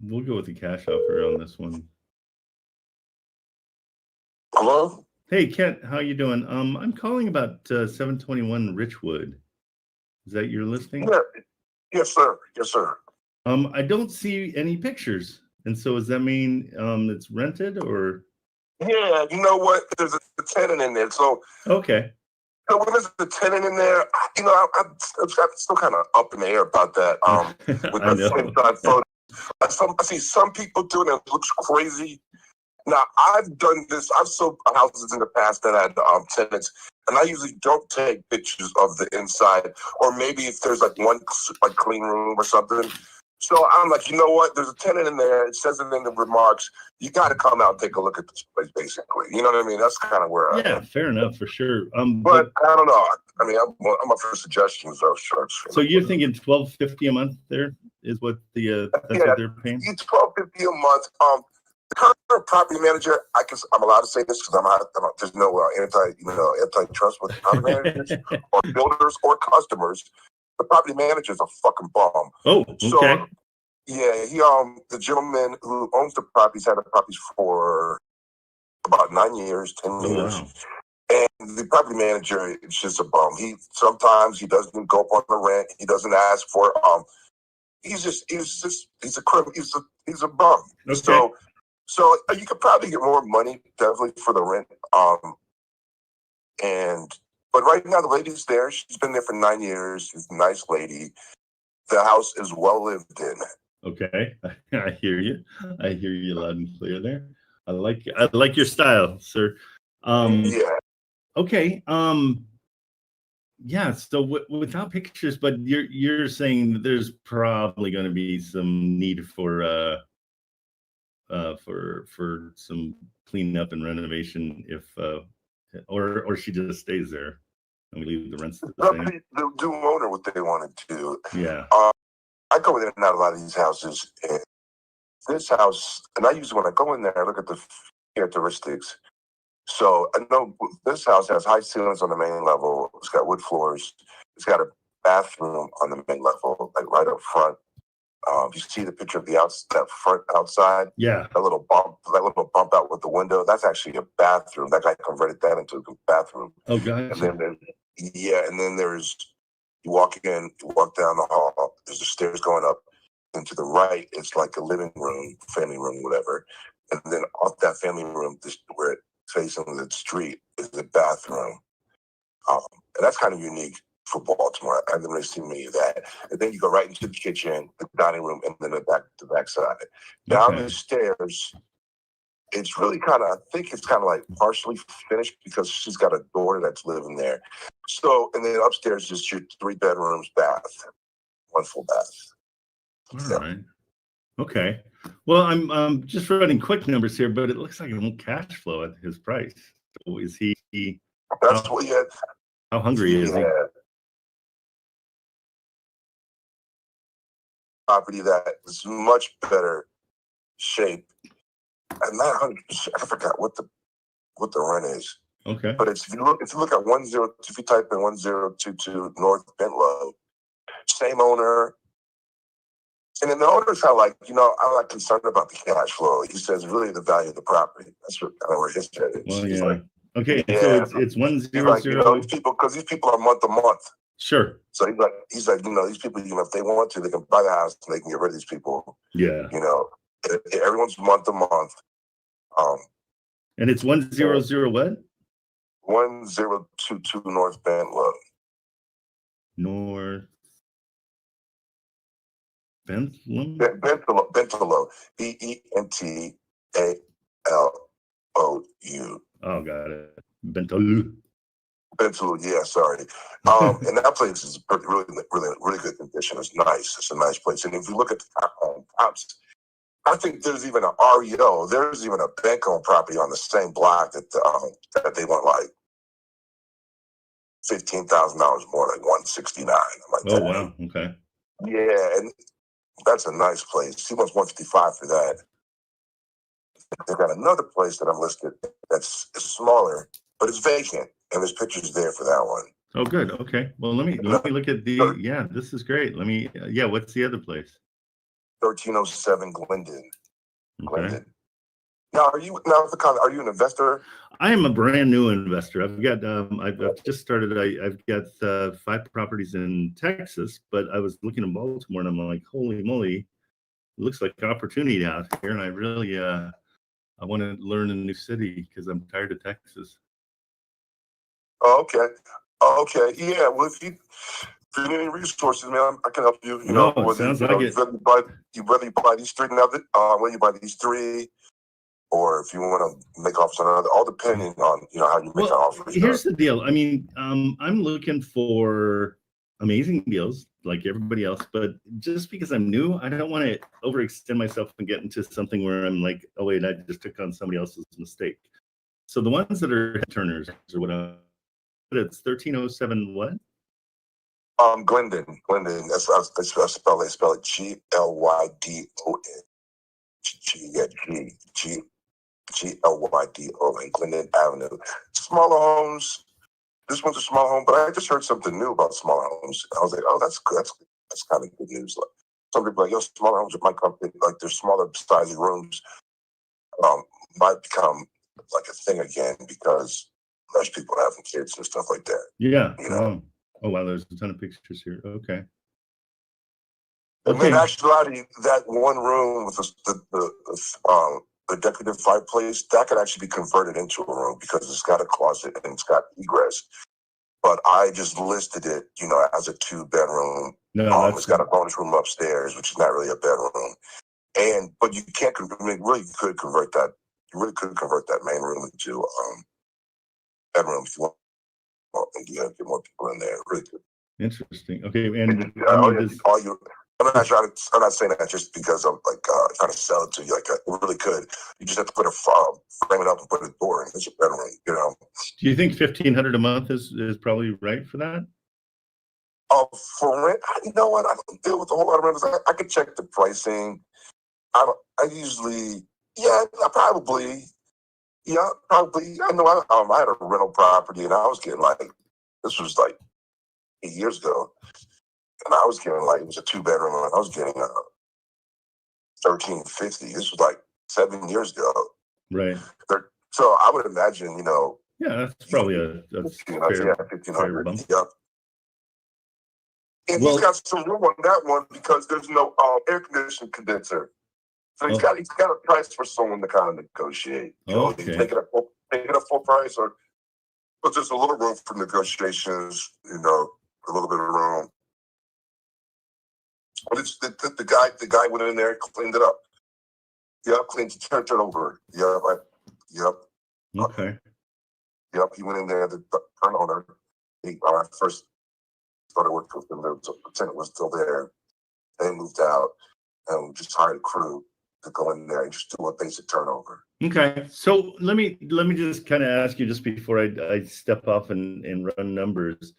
We'll go with the cash offer on this one. Hello? Hey, Kent, how you doing? I'm calling about 721 Richwood. Is that your listing? Yeah. Yes, sir. Yes, sir. I don't see any pictures. And so does that mean it's rented or? Yeah, you know what? There's a tenant in there. So, Okay. so when there's a tenant in there, I'm still kind of up in the air about that. With I the know. inside photo. I see some people doing it. It looks crazy. Now, I've done this. I've sold houses in the past that had tenants, and I usually don't take pictures of the inside, or maybe if there's like one like clean room or something. So I'm like, you know what? There's a tenant in there. It says it in the remarks. You got to come out and take a look at this place, basically. You know what I mean? That's kind of where I am. Fair enough, for sure. But I don't know. I mean, I'm up for suggestions, though. Sure. So you're thinking $1,250 a month there is what the that's what they're paying? $1,250 a month. The current property manager, I'm allowed to say this because there's no antitrust with property managers or builders or customers. The property manager is a fucking bomb. Oh, okay. So, yeah, the gentleman who owns the properties had the properties for about 9 years, 10 years. Wow. And the property manager is just a bum. Sometimes he doesn't go up on the rent. He doesn't ask for he's a bum. Okay. So you could probably get more money definitely for the rent. But right now the lady's there. She's been there for 9 years. She's a nice lady. The house is well lived in. Okay. I hear you. I hear you loud and clear there. I like your style, sir. Yeah. Okay. Yeah. So without pictures, but you're saying that there's probably going to be some need for some cleanup and renovation if or she just stays there and we leave the rents the same. The new owner what they want to do. Yeah. I go in and out of a lot of these houses, and this house, and I usually when I go in there, I look at the characteristics. So I know this house has high ceilings on the main level. It's got wood floors. It's got a bathroom on the main level, like right up front. You see the picture of that front outside. Yeah. That little bump out with the window. That's actually a bathroom. That guy converted that into a bathroom. Oh, gotcha. And then there's you walk down the hall. There's the stairs going up, and to the right, it's like a living room, family room, whatever. And then off that family room, where it facing the street, is the bathroom. And that's kind of unique for Baltimore. I've never seen many of that. And then you go right into the kitchen, the dining room, and then the back side. Down the stairs, it's really I think it's kind of like partially finished because she's got a daughter that's living there. So, and then upstairs, just your 3 bedrooms, bath, 1 full bath. All right. Okay. Well, I'm just running quick numbers here, but it looks like it won't cash flow at his price. So is he? That's what he had. How hungry is he? Property that is much better shape. I'm not 100%. I forgot what the rent is. Okay. But if you look at if you type in 1022 North Bentlow, same owner. And then the owner's kind of like, I'm not concerned about the cash flow. He says, really, the value of the property. That's where his head is. Well, He's yeah. like, okay. Yeah. So it's 100. Like, these people, because these people are month to month. Sure. So he's like, these people, if they want to, they can buy the house and they can get rid of these people. Yeah. Everyone's month to month. And it's 100 what? 1022 North Bentlow. North Bentlow? Bentlow. BENTALOU. Oh, got it. Bentlow. Bentlow, yeah, sorry. And that place is really, really, really good condition. It's nice. It's a nice place. And if you look at the comps, I think there's even an REO. There's even a bank-owned property on the same block that they want like $15,000 more, like $169. Oh, wow. Okay. Yeah, and that's a nice place. He wants $155 for that. They've got another place that I've listed that's smaller, but it's vacant, and there's pictures there for that one. Oh, good. Okay. Well, let me look at the. Yeah, this is great. What's the other place? 1307 Glendon. Okay. Now, are you an investor? I am a brand new investor. I've got I've just started. I've got 5 properties in Texas, but I was looking in Baltimore, and I'm like, holy moly, it looks like opportunity out here, and I really I want to learn a new city because I'm tired of Texas. Oh, okay. Yeah. Well, if you need any resources, man, I can help you. You know, No, it sounds like it. Whether you buy these 3 now, whether you buy these 3, or if you want to make offers on another, all depending on how you make an offer. Here's the deal. I mean, I'm looking for amazing deals like everybody else, but just because I'm new, I don't want to overextend myself and get into something where I'm like, oh wait, I just took on somebody else's mistake. So the ones that are head turners or whatever, it's 1307 what? Glendon. That's I spell it. Glydon, Glendon Avenue. Smaller homes. This one's a small home, but I just heard something new about smaller homes. I was like, oh, that's good. That's kind of good news. Like, some people are like, yo, smaller homes might come, like their smaller sized rooms might become like a thing again because less people are having kids and stuff like that. Yeah. Oh wow, there's a ton of pictures here. Okay. And in actuality, that one room with the decorative fireplace, that could actually be converted into a room because it's got a closet and it's got egress. But I just listed it, as a 2-bedroom. No, it's got a bonus room upstairs, which is not really a bedroom. But you can't. I mean, really, you could convert that. You really could convert that main room into bedroom if you want, and get more people in there. Really good. Interesting. Okay, and I'm not saying that just because I'm like trying to sell it to you. Like, it really could. You just have to put frame it up and put a door in. It's a bedroom. Do you think $1,500 a month is probably right for that? For rent, you know what? I don't deal with a whole lot of renters. I could check the pricing. I usually, probably. I know I had a rental property and I was getting this was like 8 years ago, and I was getting it was a 2-bedroom and I was getting $1,350. This was like 7 years ago. Right. So I would imagine, yeah, that's probably a fair bump. Yep. And he's got some room on that one because there's no air conditioning condenser. So he's got a price for someone to kind of negotiate. Okay. Take it at full price, but there's a little room for negotiations. A little bit of room. But it's the guy went in there, cleaned it up. Yep, turned it over. Yep. Okay. Yep, he went in there. The current owner. When I first started working with them, the tenant was still there. They moved out, and we just hired a crew to go in there and just do a basic turnover. Okay, so let me just kind of ask you just before I step off and run numbers.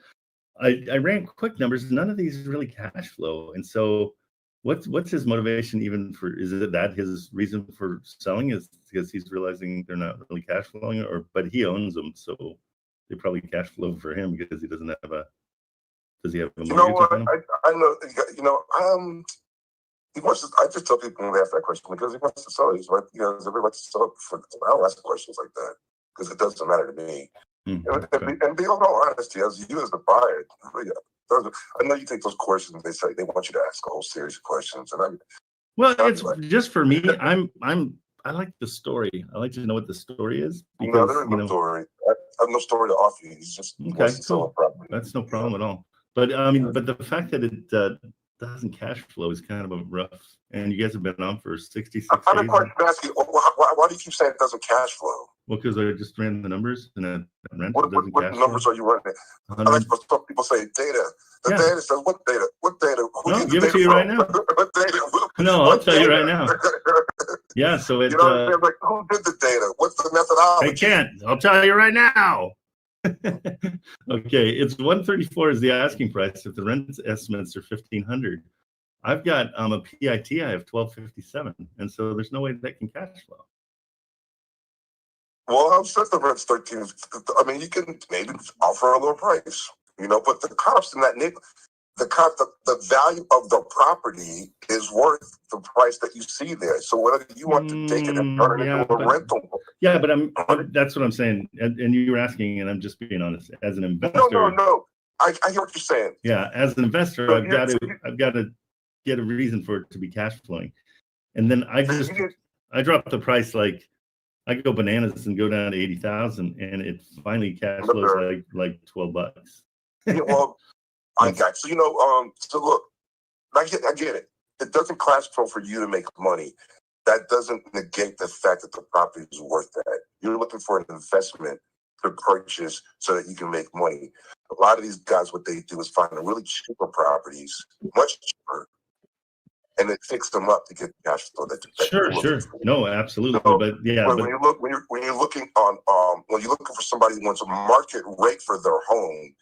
I ran quick numbers. None of these really cash flow, and so what's his motivation even for? Is it that his reason for selling is because he's realizing they're not really cash flowing, but he owns them, so they probably cash flow for him because he doesn't have a. Does he have a mortgage? You know what? I know. He wants to. I just tell people when they ask that question because he wants to sell these, right? Everybody wants to sell for. I don't ask questions like that because it doesn't matter to me. And be all honesty, as the buyer, I know you take those questions and they want you to ask a whole series of questions, and it's just for me. I like the story. I like to know what the story is because there is no story. I have no story to offer you. He's just cool. That's no problem at all. But but the fact that it doesn't cash flow is kind of a rough. And you guys have been on for 66 days. I'm asking, why do you keep saying it doesn't cash flow? Well, because I just ran the numbers and rent doesn't cash flow. What numbers are you running? I like some people say data. The data says what data? What data? No, give it to you right now. What data? No, I'll tell you right now. Yeah, so it. Like, who did the data? What's the methodology? I can't. I'll tell you right now. Okay, it's 134 is the asking price if the rent estimates are 1,500. I've got a PIT. I have 1,257, and so there's no way that can cash flow. Well, I'm sure the rent's 13. I mean, you can maybe offer a lower price, but the cops in that neighborhood. the value of the property is worth the price that you see there. So whether you want to take it and turn it into a rental. Yeah, but that's what I'm saying. And you were asking, and I'm just being honest. As an investor, no. I hear what you're saying. Yeah, as an investor, I've got to get a reason for it to be cash flowing, and then I drop the price, like I go bananas and go down to 80,000, and it finally cash flows like $12. Yeah, well, I got so so look, I get it. It doesn't cash flow for you to make money. That doesn't negate the fact that the property is worth that. You're looking for an investment to purchase so that you can make money. A lot of these guys, what they do is find really cheaper properties, much cheaper, and it fix them up to get the cash flow that Sure. No, absolutely. So, but yeah, when you're looking for somebody who wants a market rate for their home,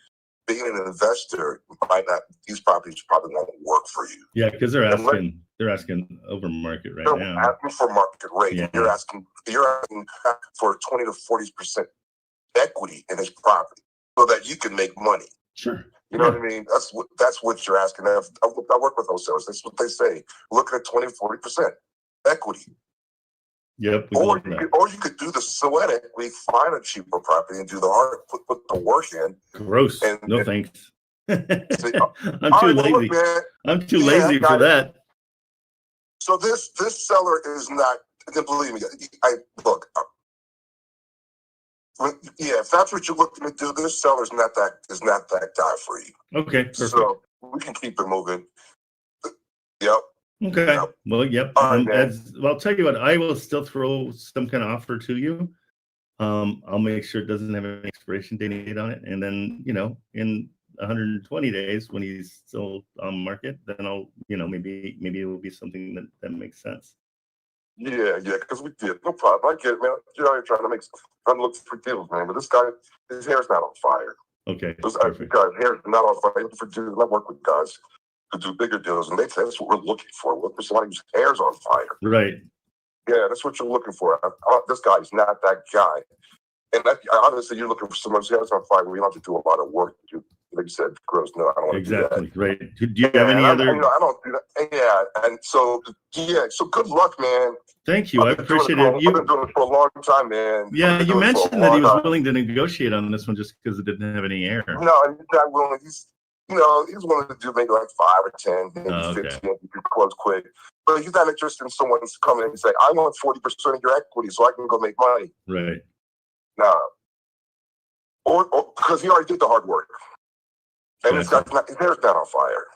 being an investor these properties probably won't work for you. Yeah, because they're asking over market right now. They're asking for market rate. Yeah. You're asking for 20 to 40% equity in his property so that you can make money. Sure. You know what I mean? That's what you're asking. I work with wholesalers. That's what they say. Look at 20 to 40% equity. Yep. Or you could do the sweat equity, find a cheaper property and do the hard, put the work in. Gross. No thanks. I'm too lazy. Look, I'm too lazy for that. So this seller is not. Believe me, if that's what you're looking to do, this seller is not that guy for you. Okay, perfect. So we can keep it moving. Yep. Okay. Yep. Well, yep. I'll tell you what, I will still throw some kind of offer to you. I'll make sure it doesn't have an expiration date on it, and then in 120 days when he's still on market, then I'll maybe it will be something that makes sense. Yeah, because we did. No problem. I get it, man. You're trying to look for deals, man. But this guy, his hair's not on fire. Okay. This guy's hair's not on fire. For deals, I work with guys who do bigger deals, and they say that's what we're looking for. Look for somebody whose hair's on fire. Right. Yeah, that's what you're looking for. This guy's not that guy. And obviously, you're looking for someone whose hair's on fire. We don't have to do a lot of work. Like you said, gross. No, I don't want to do that. Exactly. Right. Do you have any other? I don't do that. Yeah, and so So good luck, man. Thank you. I appreciate it. I've been doing it for a long time, man. Yeah, you mentioned that he was willing to negotiate on this one just because it didn't have any air. No, he's not willing. He's willing to do maybe like 5 or 10, maybe 15. You can close quick. But he's not interested in someone to come in and say, "I want 40% of your equity so I can go make money." Right. No. Or because he already did the hard work. And his hair's not on fire.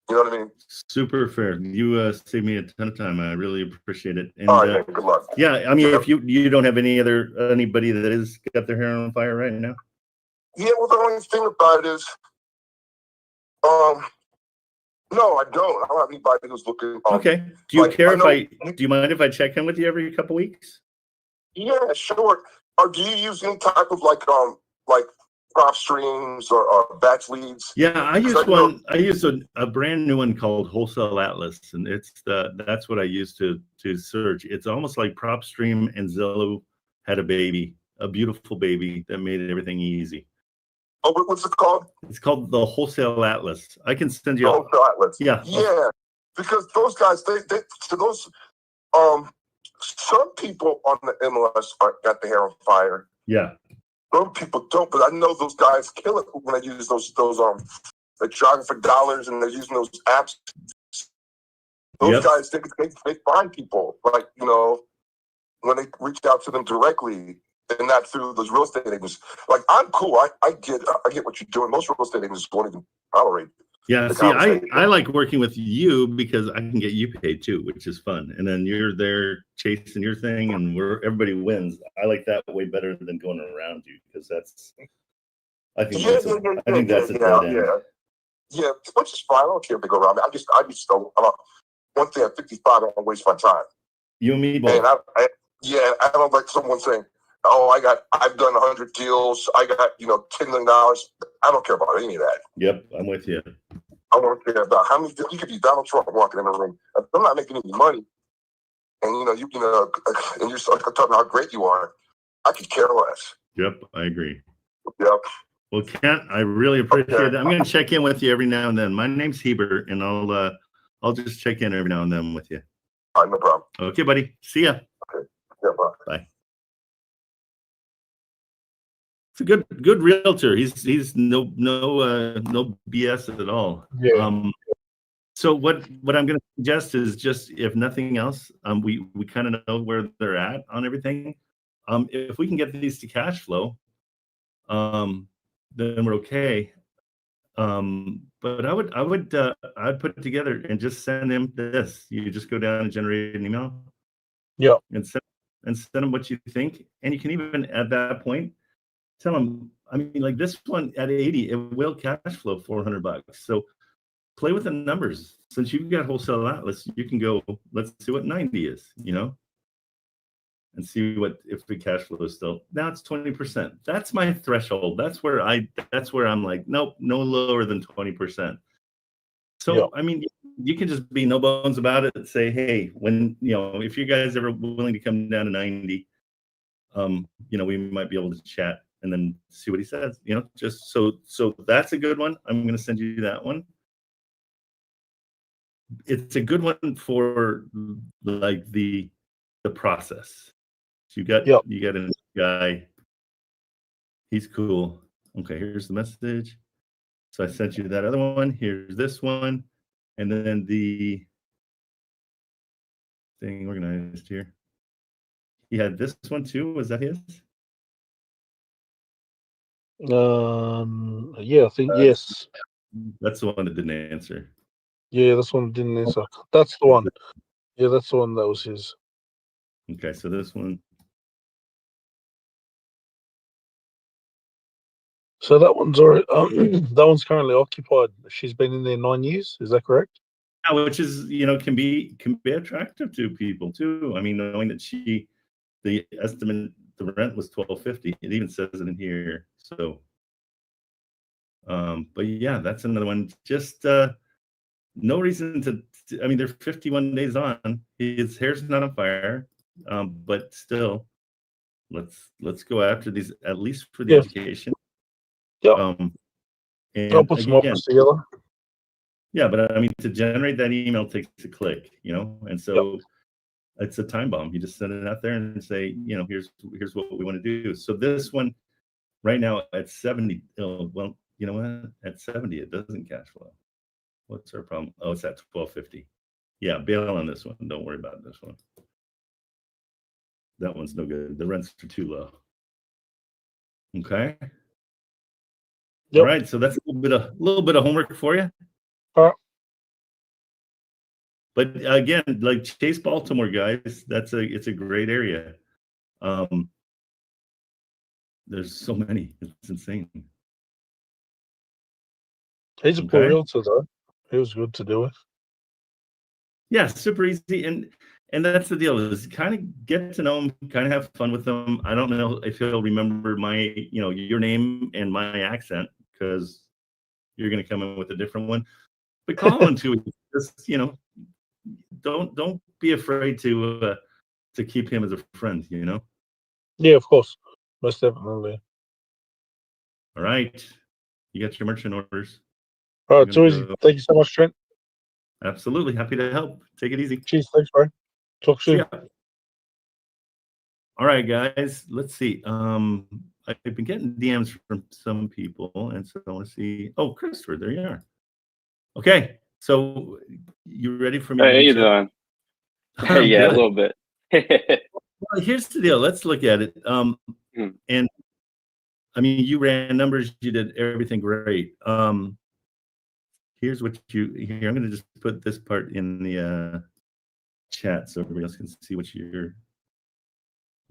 You know what I mean? Super fair. You saved me a ton of time. I really appreciate it. And, all right, good luck. Yeah, I mean, if you don't have anybody that is got their hair on fire right now. Yeah, well, the only thing about it is, no, I don't. I don't have anybody who's looking. Okay. Do you care do you mind if I check in with you every couple weeks? Yeah, sure. Or do you use any type of like PropStreams or batch leads? Yeah, I use a brand new one called Wholesale Atlas, and that's what I use to search. It's almost like PropStream and Zillow had a beautiful baby that made everything easy. Oh, what's it called? It's called the Wholesale Atlas. I can send you. Wholesale Atlas. Yeah. Yeah, because those guys, some people on the MLS got the hair on fire. Yeah. Some people don't, but I know those guys kill it when they use those they're jogging for dollars and they're using those apps. Those guys, they find people when they reach out to them directly and not through those real estate agents. Like, I'm cool. I get what you're doing. Most real estate agents won't even tolerate it. Yeah, see, I like working with you because I can get you paid too, which is fun. And then you're there chasing your thing, and everybody wins. I like that way better than going around you because I think that's a dead end. Yeah, which is fine. I don't care if they go around me. I just don't. One thing at 55, I don't waste my time. You and me both. And I don't like someone saying, "Oh, I've done 100 deals. I got $10 million." I don't care about any of that. Yep, I'm with you. I don't care about how many. You could be Donald Trump walking in the room. If I'm not making any money, and and you're talking about how great you are, I could care less. Yep, I agree. Yep. Well, Kent, I really appreciate that. I'm going to check in with you every now and then. My name's Hebert, and I'll just check in every now and then with you. All right, no problem. Okay, buddy. See ya. Okay. Yeah, bye. Bye. It's a good realtor. He's no BS at all. Yeah. So what I'm going to suggest is just, if nothing else, we kind of know where they're at on everything. If we can get these to cash flow, then we're okay. But I'd put it together and just send him this. You just go down and generate an email. Yeah. And send him what you think. And you can even at that point tell him, I mean, like this one at 80, it will cash flow $400. So play with the numbers. Since you've got Wholesale Atlas, you can go, let's see what 90 is, and see what, if the cash flow is still, now it's 20%. That's my threshold. That's where I'm like, nope, no lower than 20%. So, yeah. I mean, you can just be no bones about it and say, hey, when, if you guys ever willing to come down to 90, we might be able to chat and then see what he says, just so that's a good one. I'm going to send you that one. It's a good one for like the process. You got a guy. He's cool. Okay, here's the message. So I sent you that other one. Here's this one, and then the thing organized here. He had this one too. Was that his? Yeah, I think yes. That's the one that didn't answer. Yeah, that's one that didn't answer. That's the one. Yeah, that's the one that was his. Okay, so this one. So that one's already, that one's currently occupied. She's been in there 9 years. Is that correct? Yeah, which is can be attractive to people too. I mean, knowing that the estimate, the rent was $1,250. It even says it in here. So, but yeah, that's another one. Just no reason to. I mean, they're 51 days on. His hair's not on fire, but still, let's go after these, at least for the education. Yeah. And I'll put some offers together. Yeah, but I mean, to generate that email takes a click, and so it's a time bomb. You just send it out there and say, here's what we want to do. So this one right now at 70, well, you know what? At 70, it doesn't cash flow. What's our problem? Oh, it's at 1250. Yeah, bail on this one. Don't worry about this one. That one's no good. The rents are too low. Okay. Yep. All right, so that's a little bit of homework for you. All right. But again, like Chase, Baltimore, guys, it's a great area. There's so many. It's insane. He's a poor realtor, though. He was good to deal with. Yeah, super easy, and that's the deal, is kind of get to know him, kind of have fun with him. I don't know if he'll remember my, your name and my accent, because you're going to come in with a different one. But call him too. Just don't be afraid to keep him as a friend. Yeah, of course, most definitely. All right, you got your merchant orders. All right, too easy. Thank you so much, Trent. Absolutely, happy to help. Take it easy. Cheers, thanks, bro. Talk soon. Yeah. All right, guys. Let's see. I've been getting DMs from some people, and so I want to see. Oh, Christopher, there you are. Okay, so you ready for me? Hey, how you doing? Yeah, good. A little bit. Well, here's the deal. Let's look at it. And I mean, you ran numbers. You did everything great. Here's what here. I'm going to just put this part in the chat so everybody else can see what you're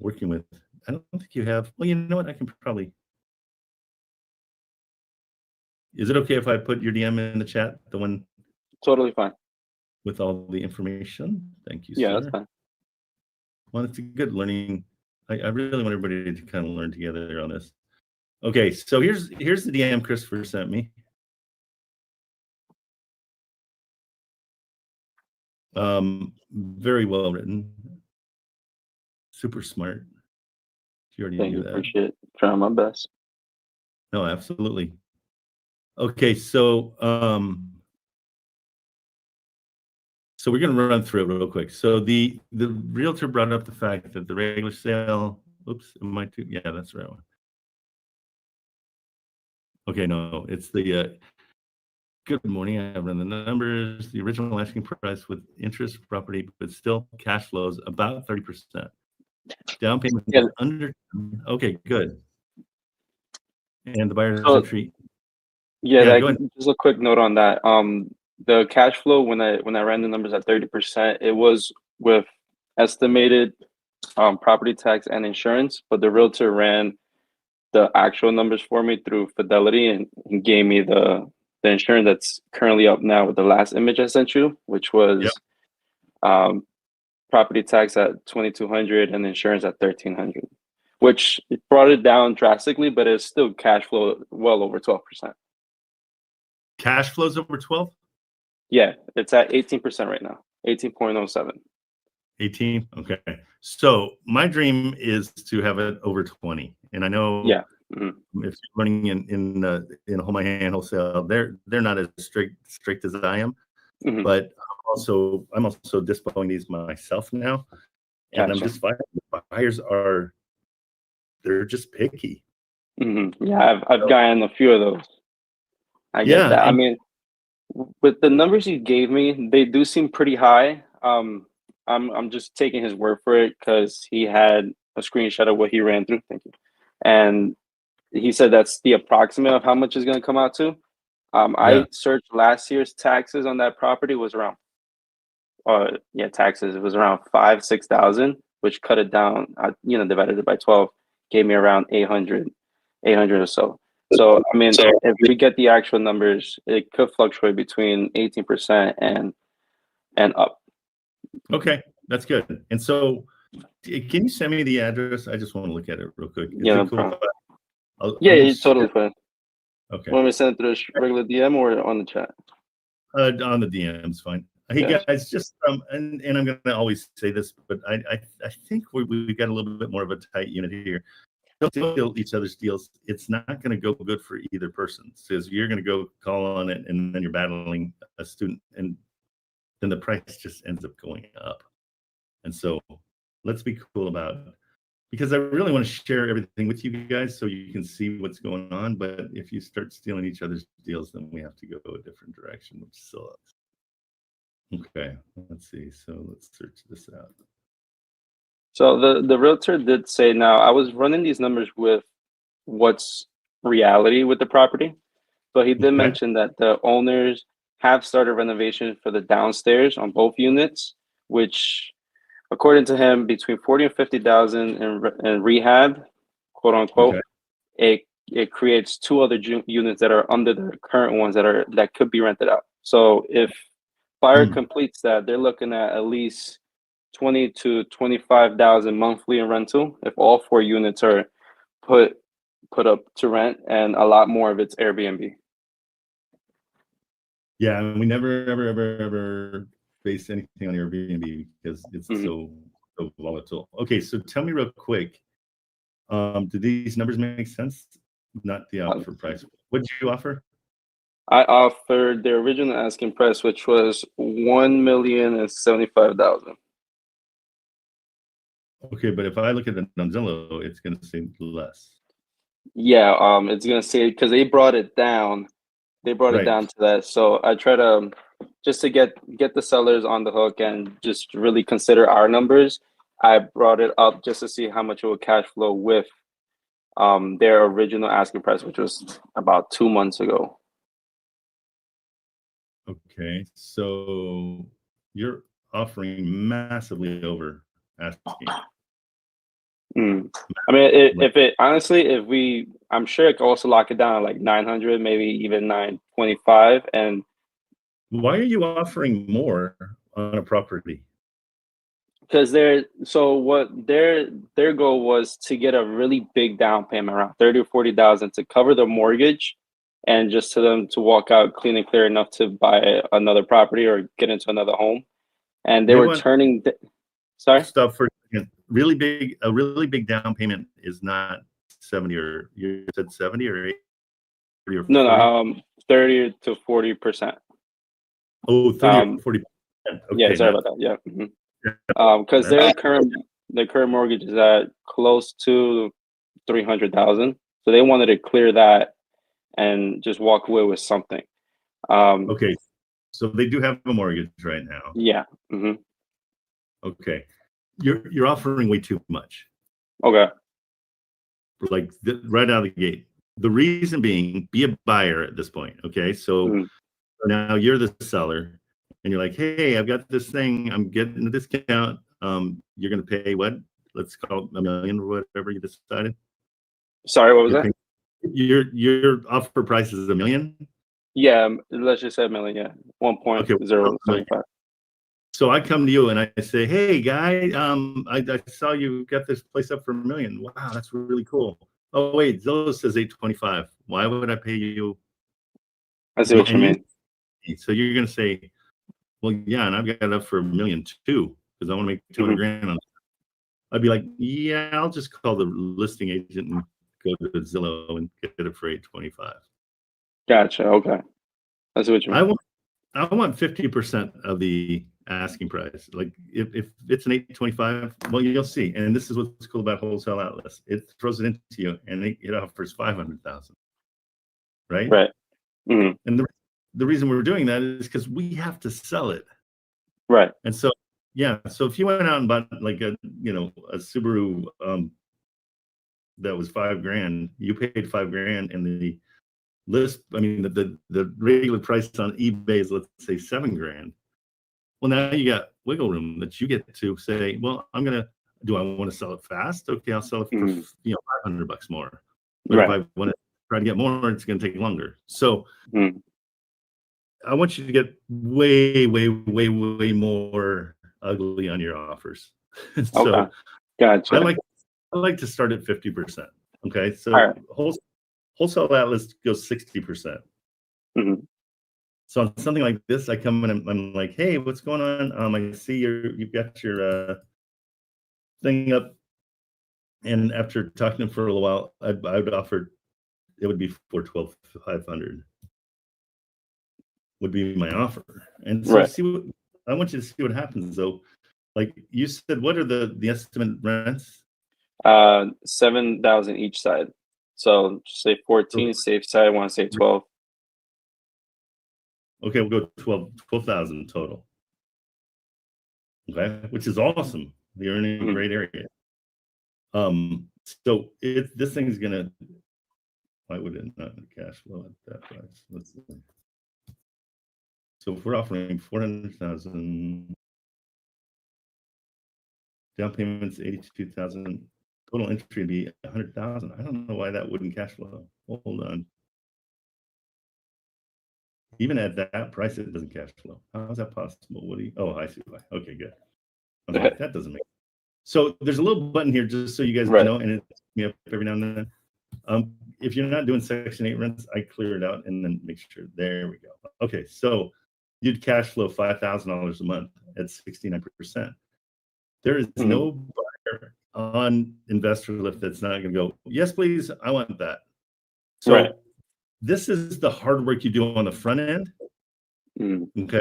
working with. I don't think you have. Well, you know what? I can probably. Is it okay if I put your DM in the chat? The one. Totally fine. With all the information. Thank you, yeah, sir. That's fine. Well, it's a good learning. I really want everybody to kind of learn together on this. Okay, so here's the DM Christopher sent me. Very well written. Super smart. You already knew that. Appreciate it. Trying my best. No, absolutely. Okay, so so we're going to run through it real quick. So the realtor brought up the fact that the regular sale. Oops, am I too? Yeah, that's the right one. Okay, no, it's the. Good morning. I run the numbers. The original asking price with interest property, but still cash flows about 30%. Down payment Yeah. under. Okay, good. And the buyer's So- entry. Yeah, Yeah, go ahead. just a quick note on that. The cash flow when I ran the numbers at 30%, it was with estimated property tax and insurance, but the realtor ran the actual numbers for me through Fidelity and gave me the insurance that's currently up now with the last image I sent you, which was property tax at 2,200 and insurance at 1,300, which brought it down drastically, but it's still cash flow well over 12%. Cash flows over 12? Yeah, it's at 18% right now, 18.07. 18. Okay. So my dream is to have it over 20. And I know Yeah. if you're running in Hold My Hand Wholesale, they're not as strict as I am. Mhm. But I'm also dispoing these myself now. And I'm Gotcha. just finding the buyers they're just picky. Yeah, I've gotten a few of those. I get that. I mean, with the numbers you gave me, they do seem pretty high. I'm just taking his word for it because he had a screenshot of what he ran through. Thank you. And he said that's the approximate of how much is going to come out to. I searched last year's taxes on that property was around, taxes. It was around 5,000-6,000, which cut it down. Divided it by 12, gave me around 800 or so. So I mean, if we get the actual numbers, it could fluctuate between 18% and up. Okay, that's good. And so, can you send me the address? I just want to look at it real quick. Is Yeah, it cool? It's totally fine. Okay. Want me to send it through a regular DM or on the chat? On the DM's fine. Hey guys, just and I'm gonna always say this, but I think we've got a little bit more of a tight unit here. Don't steal each other's deals. It's not going to go good for either person. Because you're going to go call on it, and then you're battling a student, and then the price just ends up going up. And so, let's be cool about it. Because I really want to share everything with you guys so you can see what's going on. But if you start stealing each other's deals, then we have to go a different direction, which sucks. Okay, let's see. So let's search this out. So the realtor did say, now I was running these numbers with what's reality with the property, but he did mention that the owners have started renovation for the downstairs on both units, which according to him, between 40 and 50,000 in rehab, quote unquote, it creates two other units that are under the current ones that could be rented out. So if buyer completes that, they're looking at least 20 to 25,000 monthly in rental if all 4 units are put up to rent, and a lot more of it's Airbnb. Yeah, and we never ever base anything on Airbnb because it's so volatile. Okay, so tell me real quick, do these numbers make sense? Not the offer price. What did you offer? I offered the original asking price, which was $1,075,000. Okay, but if I look at it on Zillow, it's going to say less. Yeah, it's going to say, because they brought it down. They brought it down to that. So I try to just to get the sellers on the hook and just really consider our numbers. I brought it up just to see how much it would cash flow with their original asking price, which was about 2 months ago. Okay, so you're offering massively over asking. I mean, I'm sure it could also lock it down at like 900, maybe even 925. And why are you offering more on a property? Because their goal was to get a really big down payment, around 30 or 40,000, to cover the mortgage, and just to them to walk out clean and clear enough to buy another property or get into another home. And they were turning. Sorry. Stop for a second. A really big down payment is not 70, or you said 70 or 80. or No, 40? no, 30 to 40%. Oh, 30 or 40%. Yeah, Okay, sorry now, about that. Yeah. Because their current mortgage is at close to 300,000, so they wanted to clear that and just walk away with something. okay, so they do have a mortgage right now. Yeah. Okay, you're offering way too much. Okay. Like right out of the gate. The reason being, be a buyer at this point. Okay, so now you're the seller, and you're like, hey, I've got this thing. I'm getting a discount. You're going to pay what? Let's call it $1 million or whatever you decided. Sorry, what was that? Your offer price is $1 million. Yeah, let's just say $1 million. Yeah, 1.075. So I come to you and I say, hey, guy, I saw you got this place up for $1 million. Wow, that's really cool. Oh, wait, Zillow says 825. Why would I pay you? I see what you mean. So you're going to say, well, yeah, and I've got it up for $1 million too, because I want to make 200 grand on it. I'd be like, yeah, I'll just call the listing agent and go to Zillow and get it for 825. Gotcha. Okay. I see what you mean. I want 50% of the asking price. Like if it's an 825, well, you'll see. And this is what's cool about Wholesale Atlas. It throws it into you and it offers 500,000. Right? Right. And the reason we're doing that is because we have to sell it. Right. And so, yeah. So if you went out and bought like a Subaru that was $5,000, you paid $5,000, and the list, I mean, the regular price on eBay is, let's say, $7,000. Well, now you got wiggle room that you get to say, well, do I want to sell it fast? Okay, I'll sell it for $500 more. But if I want to try to get more, it's going to take longer. So I want you to get way, way, way, way more ugly on your offers. So okay. Gotcha. I like to start at 50%. Okay, so Wholesale Atlas goes 60%. So on something like this, I come in and I'm like, hey, what's going on? I see you've got your thing up. And after talking to him for a little while, I would offer, it would be $412,500 would be my offer. And so I want you to see what happens though. Like you said, what are the estimate rents? 7,000 each side. So say 14, safe side. I want to say 12. Okay, we'll go 12,000 total. Okay, which is awesome. You're in a great area. So this thing is gonna. Why would it not cash flow at that price? Let's see. So if we're offering 400,000, down payments 82,000, total entry would be 100,000. I don't know why that wouldn't cash flow. Hold on. Even at that price, it doesn't cash flow. How is that possible? I see why. Okay, good. I'm like, that doesn't make sense. So there's a little button here just so you guys know, and it picks me up every now and then. If you're not doing Section 8 rents, I clear it out and then make sure. There we go. Okay, so you'd cash flow $5,000 a month at 69%. There is no buyer on Investor Lift that's not going to go, yes, please, I want that. So this is the hard work you do on the front end, okay,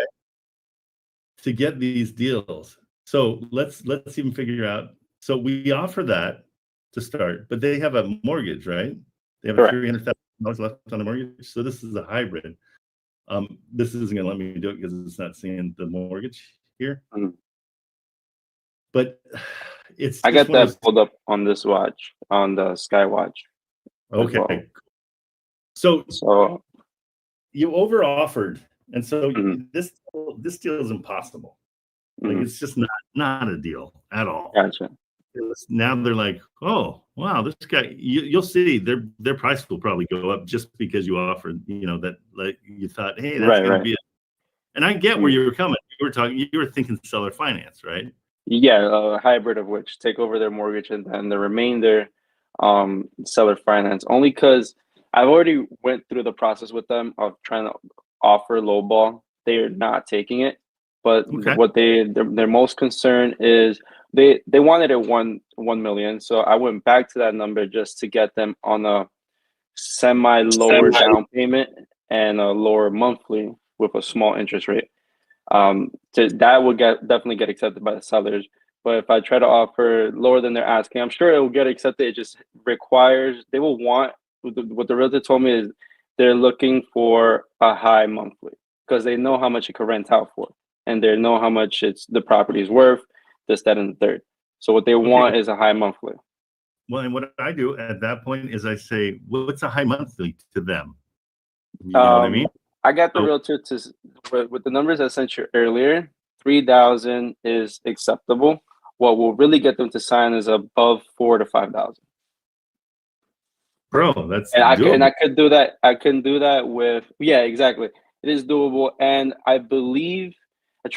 to get these deals. So let's even figure out. So we offer that to start, but they have a mortgage, right? They have $300,000 left on the mortgage. So this is a hybrid. This isn't going to let me do it because it's not seeing the mortgage here. But it's. I got that pulled up on this watch, on the Sky Watch. Okay. Well. So you over offered, and so this deal is impossible. Like it's just not a deal at all. Gotcha. Now they're like, oh wow, this guy. You'll see their price will probably go up just because you offered. That like you thought, hey, that's going to be it. And I get where you were coming. You were thinking seller finance, right? Yeah, a hybrid of which take over their mortgage and then the remainder seller finance. Only because I've already went through the process with them of trying to offer lowball. They are not taking it. But what their most concern is they wanted it 1 million. So I went back to that number just to get them on a semi-lower down payment and a lower monthly with a small interest rate. That would definitely get accepted by the sellers. But if I try to offer lower than they're asking, I'm sure it will get accepted. It just requires, they will want, what the realtor told me is they're looking for a high monthly because they know how much it could rent out for. And they know how much the property is worth, this, that, and the third. So what they want is a high monthly. Well, and what I do at that point is I say, what's a high monthly to them? You know what I mean? I got the realtor to, with the numbers I sent you earlier, 3,000 is acceptable. What will really get them to sign is above 4,000 to 5,000. Bro, that's and doable. I could do that. I can do that with, yeah, exactly. It is doable, and I believe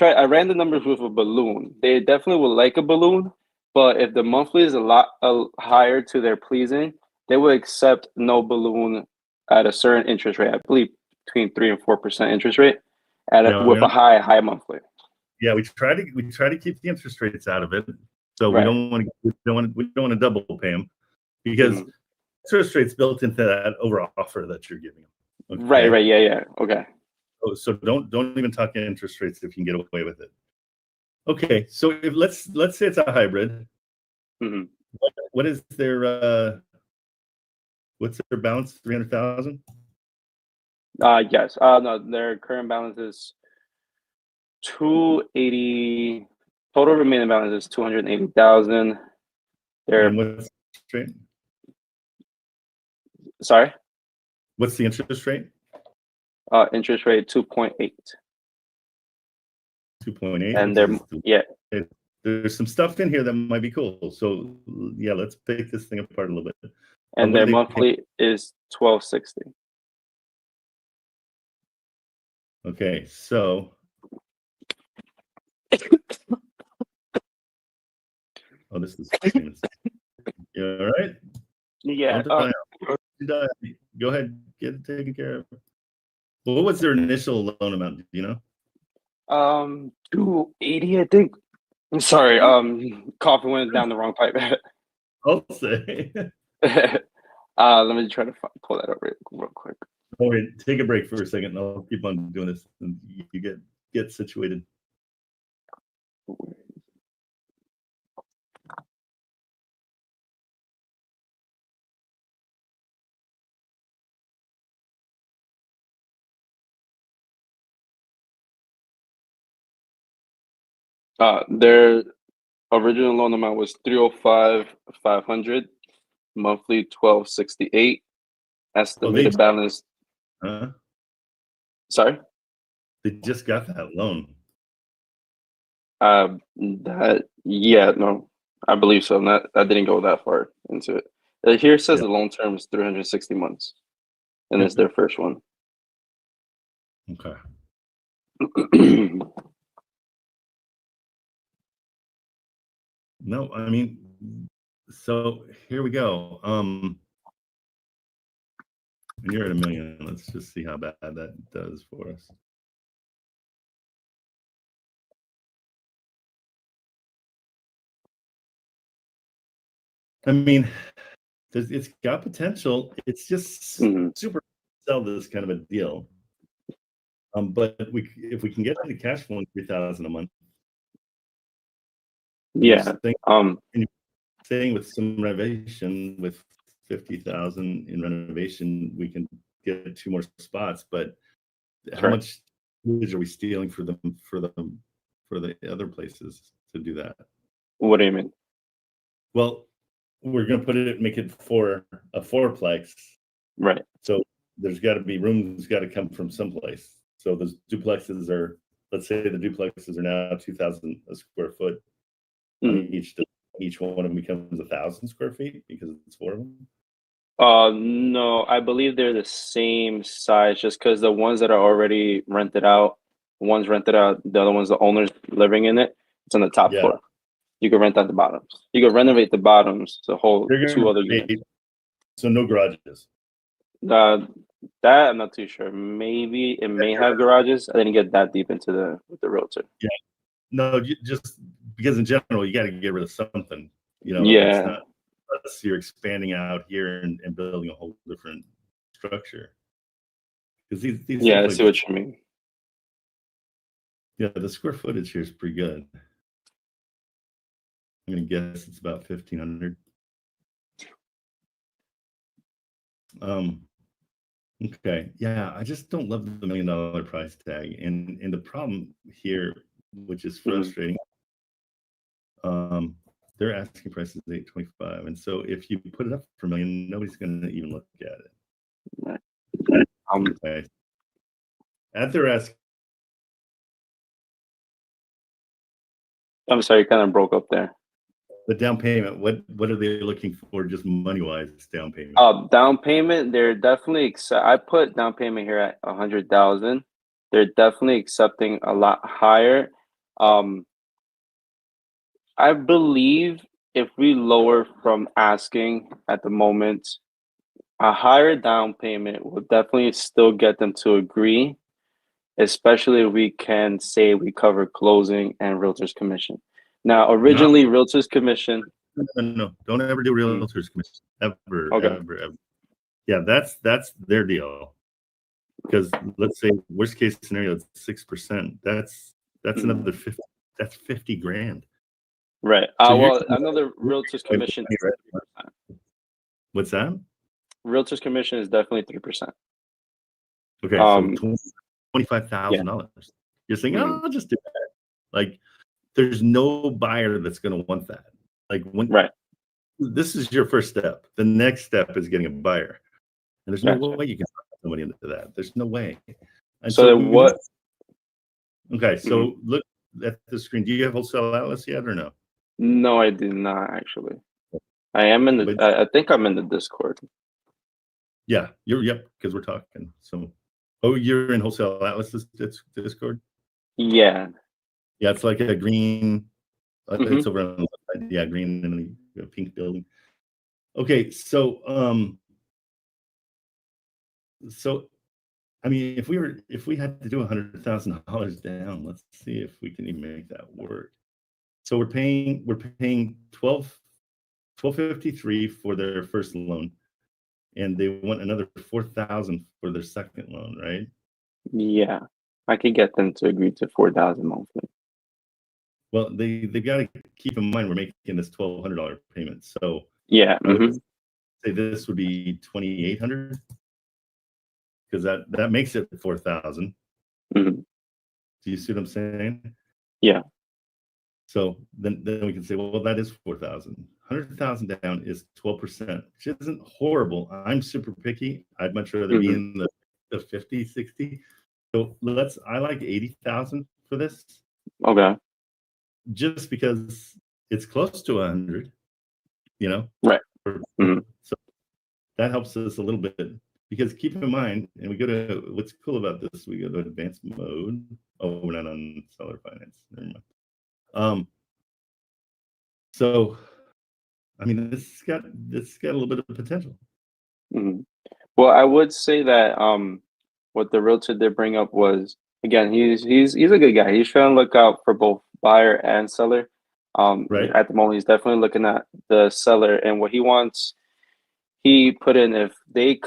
I ran the numbers with a balloon. They definitely would like a balloon, but if the monthly is a lot higher to their pleasing, they will accept no balloon at a certain interest rate. I believe between 3% and 4% interest rate with a high monthly. Yeah, we try to keep the interest rates out of it, so Right. we don't want to double pay them because interest rates built into that over offer that you're giving them. Okay? Right. Yeah. Okay. So don't even talk interest rates if you can get away with it. Okay, so if let's say it's a hybrid. What is their what's their balance? 300,000. Yes. No, their current balance is 280. Total remaining balance is 280,000. And what's the rate? Sorry. What's the interest rate? Interest rate 2.8. 2.8. And there's some stuff in here that might be cool. So yeah, let's take this thing apart a little bit. And their monthly is $1,260. Okay, so this is payments. You all right? Yeah. Go ahead, get it taken care of. Well, what was their initial loan amount? Do you know? 280, I think. I'm sorry. Coffee went down the wrong pipe. I'll say. Let me try to pull that up real quick. Oh, wait, take a break for a second. And I'll keep on doing this, and you get situated. Their original loan amount was 305,500, monthly 1,268, estimated balance. Sorry? They just got that loan. No, I believe so. I didn't go that far into it. Here it says the loan term is 360 months, and it's their first one. Okay. No, I mean, so here we go. And you're at $1 million. Let's just see how bad that does for us. I mean, it's got potential. It's just super sell this kind of a deal. But if we can get to the cash flow in 3,000 a month. Yeah. Saying with some renovation, with 50,000 in renovation, we can get 2 more spots. But how much are we stealing for the other places to do that? What do you mean? Well, we're going to make it for a 4-plex, right? So there's got to be rooms, got to come from someplace. So those duplexes are, let's say the duplexes are now 2,000 a square foot. Each one of them becomes 1,000 square feet because it's 4 of them. No, I believe they're the same size, just because the ones that are already rented out, one's rented out, the other one's the owners living in it. It's on the top floor. You can rent out the bottoms. You can renovate the bottoms to hold 2 other units. So no garages. That I'm not too sure. Maybe it may have garages. I didn't get that deep into the realtor. Yeah. No, just because in general you got to get rid of something. You know. Yeah. It's not unless you're expanding out here and building a whole different structure. Because these Yeah, I look see like, what you mean. yeah, the square footage here is pretty good. I'm gonna guess it's about 1,500. Okay, yeah, I just don't love the $1 million price tag, and the problem here, which is frustrating, their asking price is $825, and so if you put it up for $1 million, nobody's gonna even look at it. Right. Okay. At their ask, I'm sorry, you kind of broke up there. the down payment, what are they looking for, just money-wise, down payment? Down payment, they're definitely I put down payment here at 100,000. They're definitely accepting a lot higher. I believe if we lower from asking at the moment, a higher down payment will definitely still get them to agree, especially if we can say we cover closing and realtor's commission. Now, originally, realtor's commission. No, don't ever do realtor's commission, ever, Okay. ever. Yeah, that's their deal. Because let's say worst case scenario, it's 6%. That's another 50. That's 50 grand. Right. So Well, another realtor's commission is 3%. What's that? Realtor's commission is definitely 3%. Okay, so $25,000. You're saying, oh, I'll just do that. Like, there's no buyer that's going to want that. Like, when this is your first step, the next step is getting a buyer, and there's no way you can put somebody into that. There's no way. And so what? Okay, so look at the screen. Do you have Wholesale Atlas yet or no? No, I do not actually. I am in the. I think I'm in the Discord. Yeah, because we're talking. So, you're in Wholesale Atlas Discord. Yeah. Yeah, it's like a green. It's over on the side. Yeah, green and a pink building. Okay, so I mean, if we had to do $100,000 down, let's see if we can even make that work. So we're paying $1,253 for their first loan, and they want another $4,000 for their second loan, right? Yeah, I could get them to agree to $4,000 monthly. Well, they got to keep in mind we're making this $1,200 payment. So yeah, I would say this would be $2,800 because that makes it $4,000. Do you see what I'm saying? Yeah. So then we can say, well, that is 4,000. 100,000 down is 12%, which isn't horrible. I'm super picky. I'd much rather be in the 50, 60. So I like 80,000 for this. Okay. Just because it's close to 100, Right. So that helps us a little bit, because keep in mind, and we go to, what's cool about this, we go to advanced mode. Oh, we're not on seller finance. Never mind. So, I mean, this got a little bit of potential. Well, I would say that what the realtor did bring up was, again, he's a good guy. He's trying to look out for both buyer and seller. Right. At the moment, he's definitely looking at the seller and what he wants. He put in, if they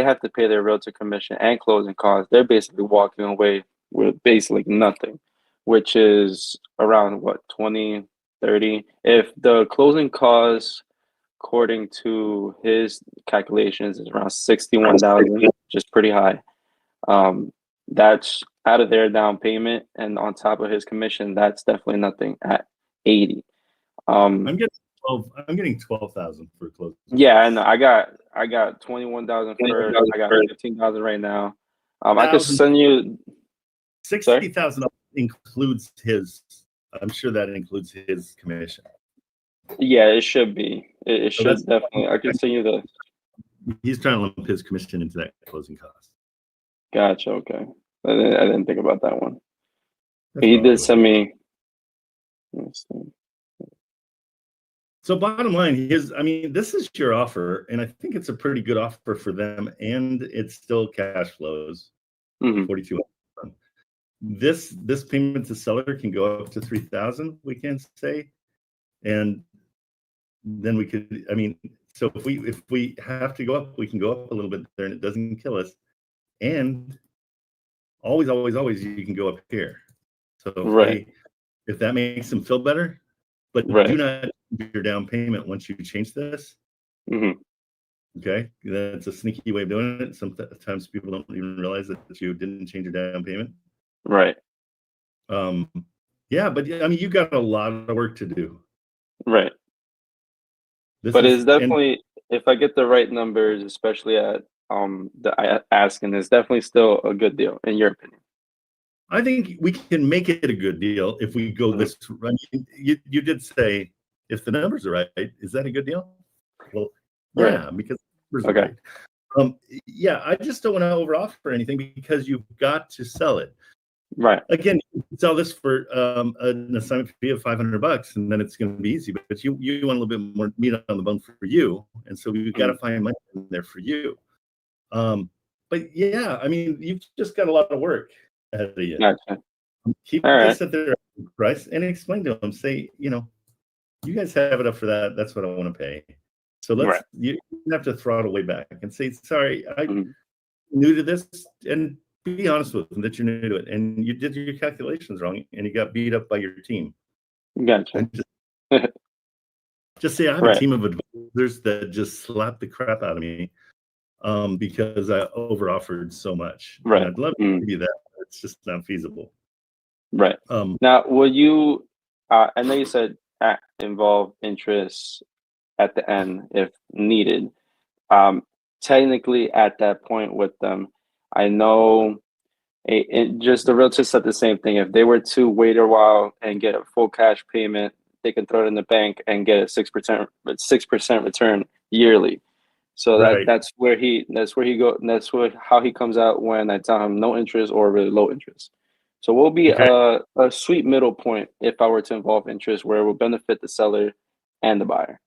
have to pay their realtor commission and closing costs, they're basically walking away with basically nothing, which is around what, 20, 30. If the closing costs, according to his calculations, is around 61,000, which is pretty high. That's out of their down payment, and on top of his commission, that's definitely nothing at 80. I'm getting 12,000 for closing. Yeah, and I got 21,000 first. I got 15,000 right now. I could send you 60,000 includes his. I'm sure that includes his commission. Yeah, it should be. It should definitely. I can send you the. He's trying to lump his commission into that closing cost. Gotcha. Okay, I didn't think about that one. He did send me. Let's see. So bottom line is, I mean, this is your offer, and I think it's a pretty good offer for them, and it still cash flows. 4,200. This payment to seller can go up to 3,000, we can say, and then we could, I mean, So if we have to go up, we can go up a little bit there, and it doesn't kill us. And always, you can go up here. So if that makes them feel better, but do not do your down payment once you change this. Okay, that's a sneaky way of doing it. Sometimes people don't even realize that you didn't change your down payment. Right. Yeah, but I mean, you got a lot of work to do. Right. But it's definitely, if I get the right numbers, especially at the asking, is definitely still a good deal in your opinion. I think we can make it a good deal if we go this. I mean, you did say if the numbers are right, is that a good deal? Well, yeah, because the numbers are right. Yeah, I just don't want to overoffer anything because you've got to sell it. Right. Again, you can sell this for an assignment fee of $500, and then it's going to be easy. But you want a little bit more meat on the bone for you, and so we've got to find money in there for you. But yeah, I mean, you've just got a lot of work ahead of you. Gotcha. Keep this at their price and explain to them. Say, you guys have it up for that. That's what I want to pay. So you have to throttle way back and say, sorry, I'm new to this, and be honest with them that you're new to it, and you did your calculations wrong, and you got beat up by your team. Gotcha. Just say I have a team of advisors that just slapped the crap out of me because I overoffered so much. Right. And I'd love to give you that, but it's just not feasible. Right. Now, will you? I know you said involve interest at the end if needed. Technically, at that point with them, I know just the realtor said the same thing. If they were to wait a while and get a full cash payment, they can throw it in the bank and get a 6% return yearly. So that's where he go. That's how he comes out when I tell him no interest or really low interest. So we'll be a sweet middle point if I were to involve interest where it will benefit the seller and the buyer.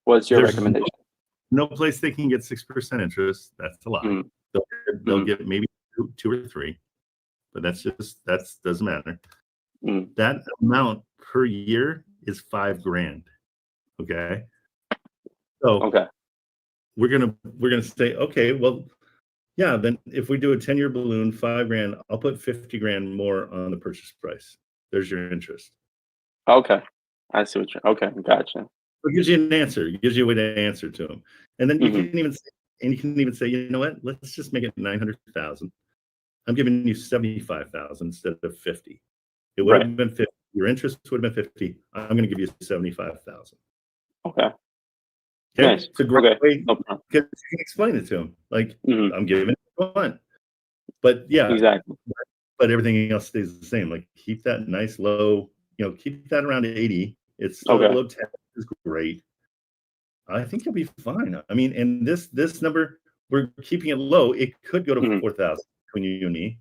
What's your recommendation? No place they can get 6% interest. That's a lie. They'll get maybe 2 or 3, but that doesn't matter. That amount per year is $5,000. Okay. So we're gonna say, okay, well, yeah, then if we do a 10-year balloon, $5,000, I'll put $50,000 more on the purchase price. There's your interest. Okay. I see what you're gotcha. It gives you an answer. It gives you a way to answer to them. And then you can even say, you know what? Let's just make it 900,000. I'm giving you 75,000 instead of 50. It would have been 50. Your interest would have been 50. I'm going to give you 75,000. Okay. Nice. It's a great way because you can explain it to them. Like, I'm giving it what you want. But yeah, exactly. But everything else stays the same. Like, keep that nice low, keep that around 80. It's still below 10 is great. I think you'll be fine. I mean, and this number, we're keeping it low. It could go to 4,000 between you and me,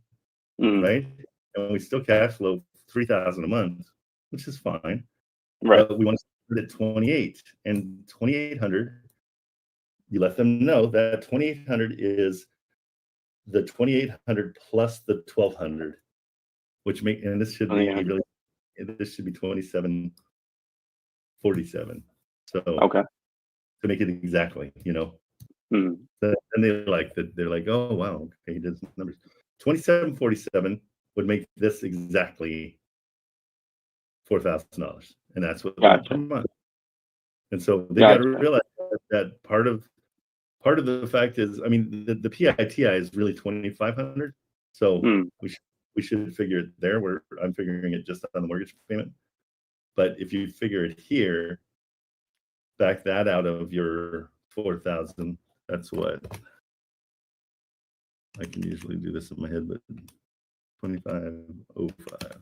right? And we still cash flow 3,000 a month, which is fine. Right. But we want to start at 28 and 2,800. You let them know that 2,800 is the 2,800 plus the 1,200, which and this should be really, this should be 2,747. So to make it exactly, and they're like, oh wow, okay, he did some numbers. 2,747 would make this exactly $4,000, and that's what they want per month. And so they got to realize that part of the fact is, I mean, the PITI is really 2,500. So we should figure it there where I'm figuring it just on the mortgage payment. But if you figure it here, back that out of your 4,000, that's what I can usually do this in my head, but 2,505.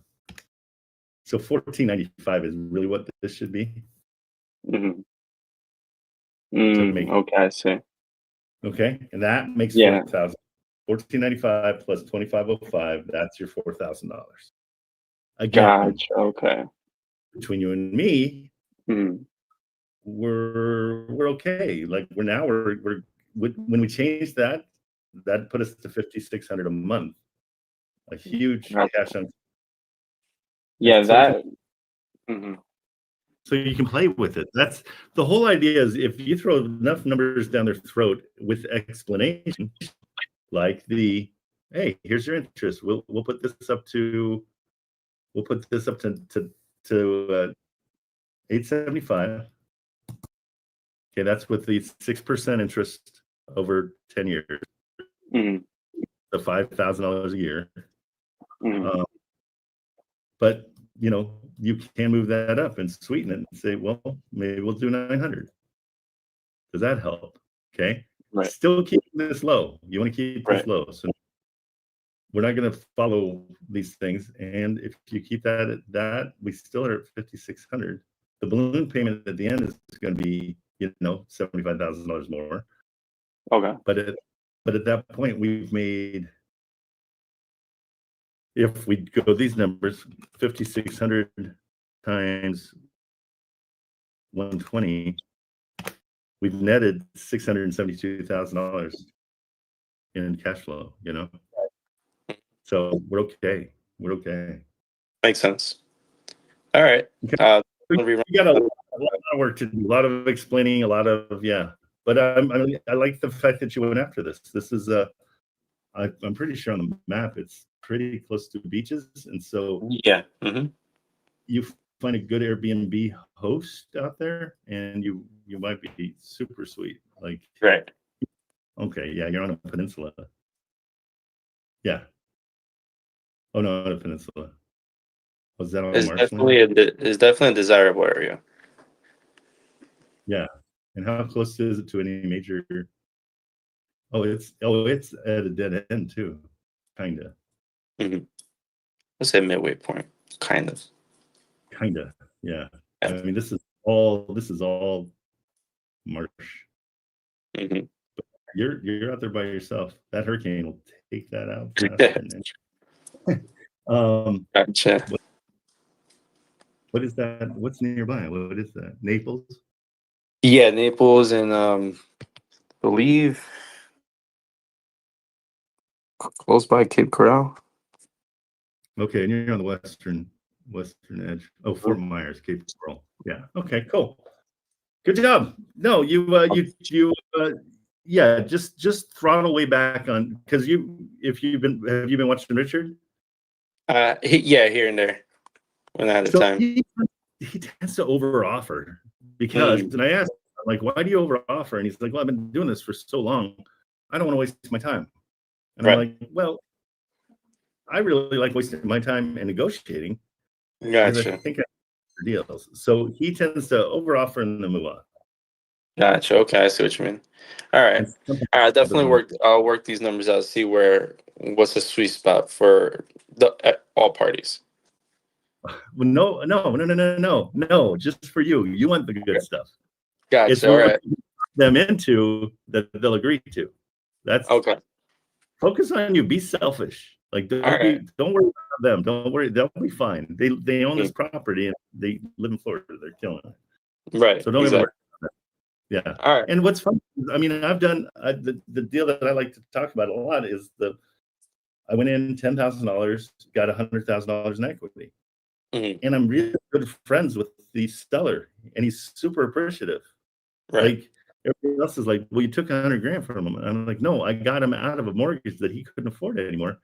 So 1,495 is really what this should be. Okay, I see. Okay, and that makes 4,000. 1,495 plus 2,505. That's your $4,000. Again, gotcha. Okay. Between you and me, we're okay. Like we're when we changed that put us to 5,600 a month. A huge cash on. Yeah, that. So you can play with it. That's the whole idea. Is if you throw enough numbers down their throat with explanation, like hey, here's your interest. We'll put this up to 875. Okay, that's with the 6% interest over 10 years. Mm-hmm. So $5,000 a year. Mm-hmm. But you can move that up and sweeten it and say, well, maybe we'll do 900. Does that help? Okay. Right. Still keep this low. You want to keep this low. So we're not going to follow these things. And if you keep that at that, we still are at 5,600. The balloon payment at the end is going to be, $75,000 more. Okay. But at that point, we've made, if we go these numbers, 5,600 times 120, we've netted $672,000 in cash flow, So we're okay. We're okay. Makes sense. All right. Okay. We got a lot of work to do, a lot of explaining, a lot of, But I like the fact that you went after this. This is, I'm pretty sure on the map, it's pretty close to beaches. And so you find a good Airbnb host out there and you might be super sweet. Like, right. Okay. Yeah. You're on a peninsula. Yeah. Oh no, not a peninsula. Was that on It's marshland? definitely a desirable area. Yeah. And how close is it to any major? It's at a dead end too. Kinda. Mm-hmm. Let's say midway point. Kind of. Kinda. Yeah. I mean, this is all marsh. Mm-hmm. But you're out there by yourself. That hurricane will take that out. Gotcha. What is that? What's nearby? What is that? Naples? Yeah, Naples and I believe close by Cape Coral. Okay, and you're on the western edge. Oh, Fort Myers, Cape Coral. Yeah. Okay. Cool. Good job. No, just throttle way back on because have you been watching Richard? Here and there when I had the time. He tends to over offer because, and I asked him, like, why do you over offer? And he's like, well, I've been doing this for so long, I don't want to waste my time. And I'm like, well, I really like wasting my time and negotiating. Gotcha. I think I deals. So he tends to over offer and then move on. Gotcha. Okay, I see what you mean. All right. I definitely I'll work these numbers out, see what's the sweet spot for all parties. Well, no, just for you. You want the good stuff. Gotcha. It's all right. Them into that they'll agree to. That's okay. Focus on you. Be selfish. Like don't worry about them. Don't worry. They'll be fine. They own this property and they live in Florida. They're killing it. Right. So don't even worry about that. Yeah. All right. And what's fun? I mean, I've done the deal that I like to talk about a lot is I went in $10,000, got $100,000 in equity. Mm-hmm. And I'm really good friends with the seller, and he's super appreciative. Right. Like everybody else is like, well, you took $100,000 from him. And I'm like, no, I got him out of a mortgage that he couldn't afford anymore.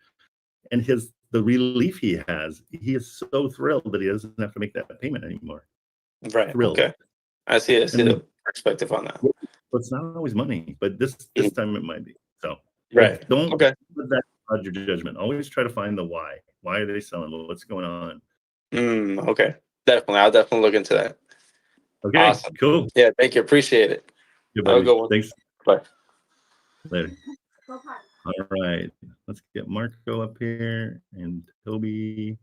And the relief he has, he is so thrilled that he doesn't have to make that payment anymore. Right. Thrilled. Okay. I see the perspective on that. It's not always money, but this time it might be. So right. Don't let that judge your judgment. Always try to find the why. Why are they selling? What's going on? Okay. Definitely. I'll definitely look into that. Okay. Awesome. Cool. Yeah. Thank you. Appreciate it. Have a good one. Thanks. Bye. Later. All right. Let's get Marco up here and Toby.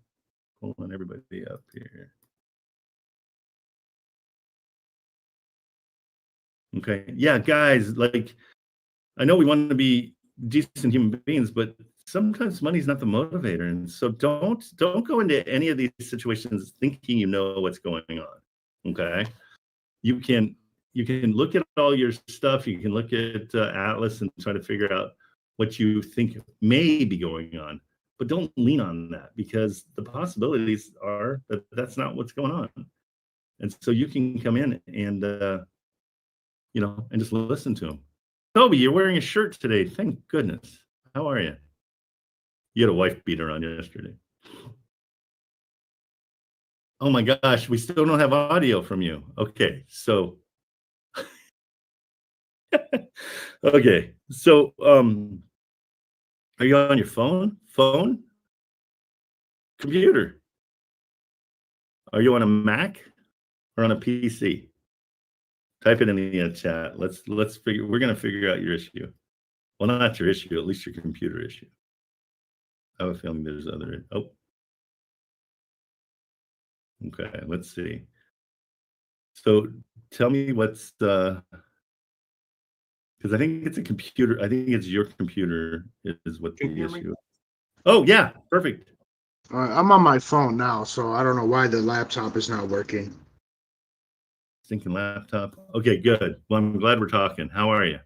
Pulling everybody up here. Okay. Yeah, guys, like I know we want to be decent human beings, but sometimes money's not the motivator. And so don't go into any of these situations thinking you know what's going on. Okay. You can look at all your stuff. You can look at Atlas and try to figure out what you think may be going on, but don't lean on that because the possibilities are that that's not what's going on. And so you can come in and, you know, and just listen to them. Toby, you're wearing a shirt today. Thank goodness. How are you? You had a wife beater on yesterday. Oh my gosh, we still don't have audio from you. Okay, so okay, so are you on your phone? Phone? Computer? Are you on a Mac or on a PC? Type it in the chat. Let's figure. We're gonna figure out your issue. Well, not your issue, at least your computer issue. I have a feeling there's other. Oh, okay. Let's see. So tell me what's because I think it's a computer. I think it's your computer is what the issue is. Oh yeah, perfect. I'm on my phone now, so I don't know why the laptop is not working. Thinking laptop. Okay, good. Well, I'm glad we're talking. How are you?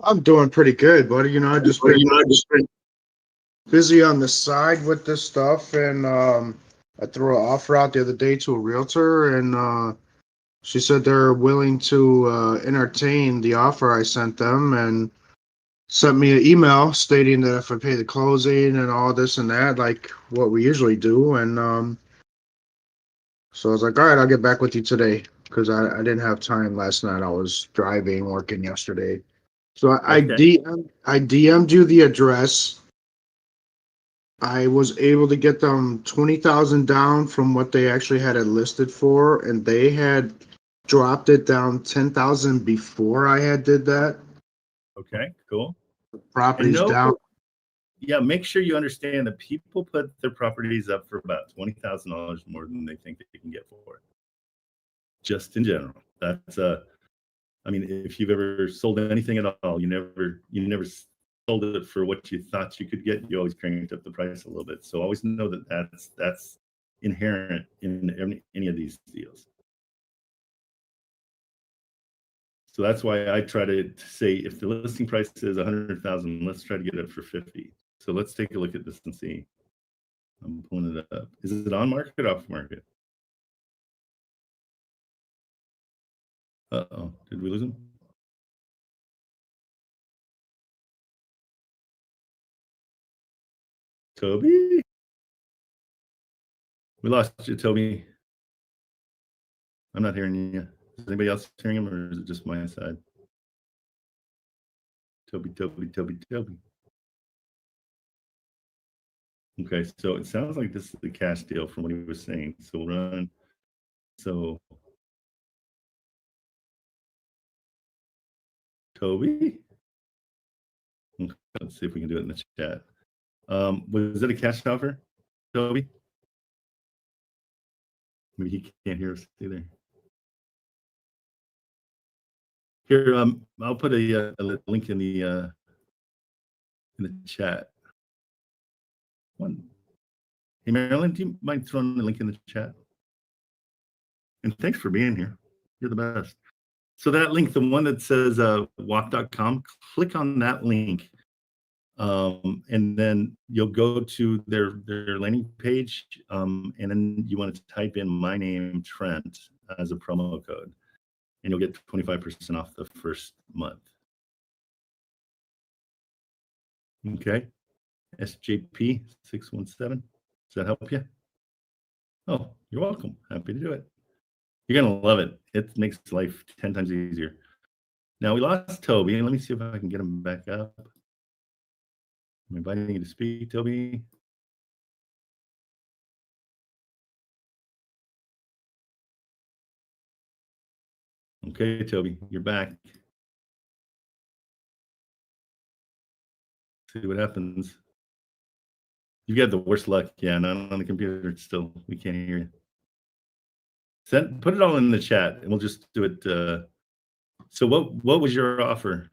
I'm doing pretty good, buddy. You know, I just been busy on the side with this stuff, and I threw an offer out the other day to a realtor, and she said they're willing to entertain the offer I sent them, and sent me an email stating that if I pay the closing and all this and that, like what we usually do, and so I was like, all right, I'll get back with you today because I didn't have time last night. I was driving, working yesterday. So I DM'd you the address. I was able to get them 20,000 down from what they actually had it listed for, and they had dropped it down 10,000 before I had did that. Okay, cool. The property's down. Yeah, make sure you understand that people put their properties up for about $20,000 more than they think they can get for it. Just in general, that's I mean, if you've ever sold anything at all, you never sold it for what you thought you could get. You always cranked up the price a little bit. So always know that that's inherent in any of these deals. So that's why I try to say if the listing price is 100,000, let's try to get it for 50. So let's take a look at this and see. I'm pulling it up. Is it on market or off market? Uh-oh, did we lose him? Toby? We lost you, Toby. I'm not hearing you. Is anybody else hearing him, or is it just my side? Toby. Okay, so it sounds like this is the cash deal from what he was saying. So we'll run. So Toby? Okay, let's see if we can do it in the chat. Was it a cash offer, Toby? Maybe he can't hear us either. Here, I'll put a link in the chat. Hey, Marilyn, do you mind throwing the link in the chat? And thanks for being here. You're the best. So that link, the one that says walk.com, click on that link. And then you'll go to their landing page, and then you want to type in my name, Trent, as a promo code, and you'll get 25% off the first month. Okay, SJP 617. Does that help you? Oh, you're welcome. Happy to do it. You're gonna love it. It makes life 10 times easier. Now we lost Toby. Let me see if I can get him back up. I'm inviting you to speak, Toby. Okay, Toby, you're back. See what happens. You've got the worst luck. Yeah, not on the computer. Still, we can't hear you. Put it all in the chat, and we'll just do it. So, what was your offer?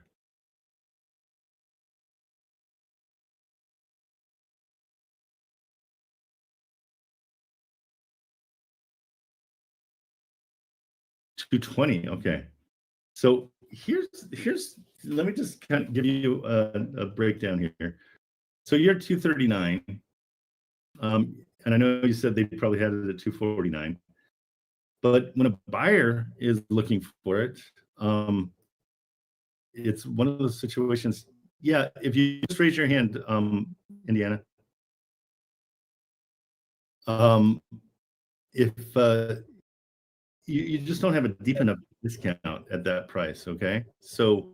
$220. Okay. So here's. Let me just kind of give you a breakdown here. So you're 239, and I know you said they probably had it at 249, But when a buyer is looking for it, it's one of those situations. Yeah, if you just raise your hand, Indiana. If you just don't have a deep enough discount at that price, okay? So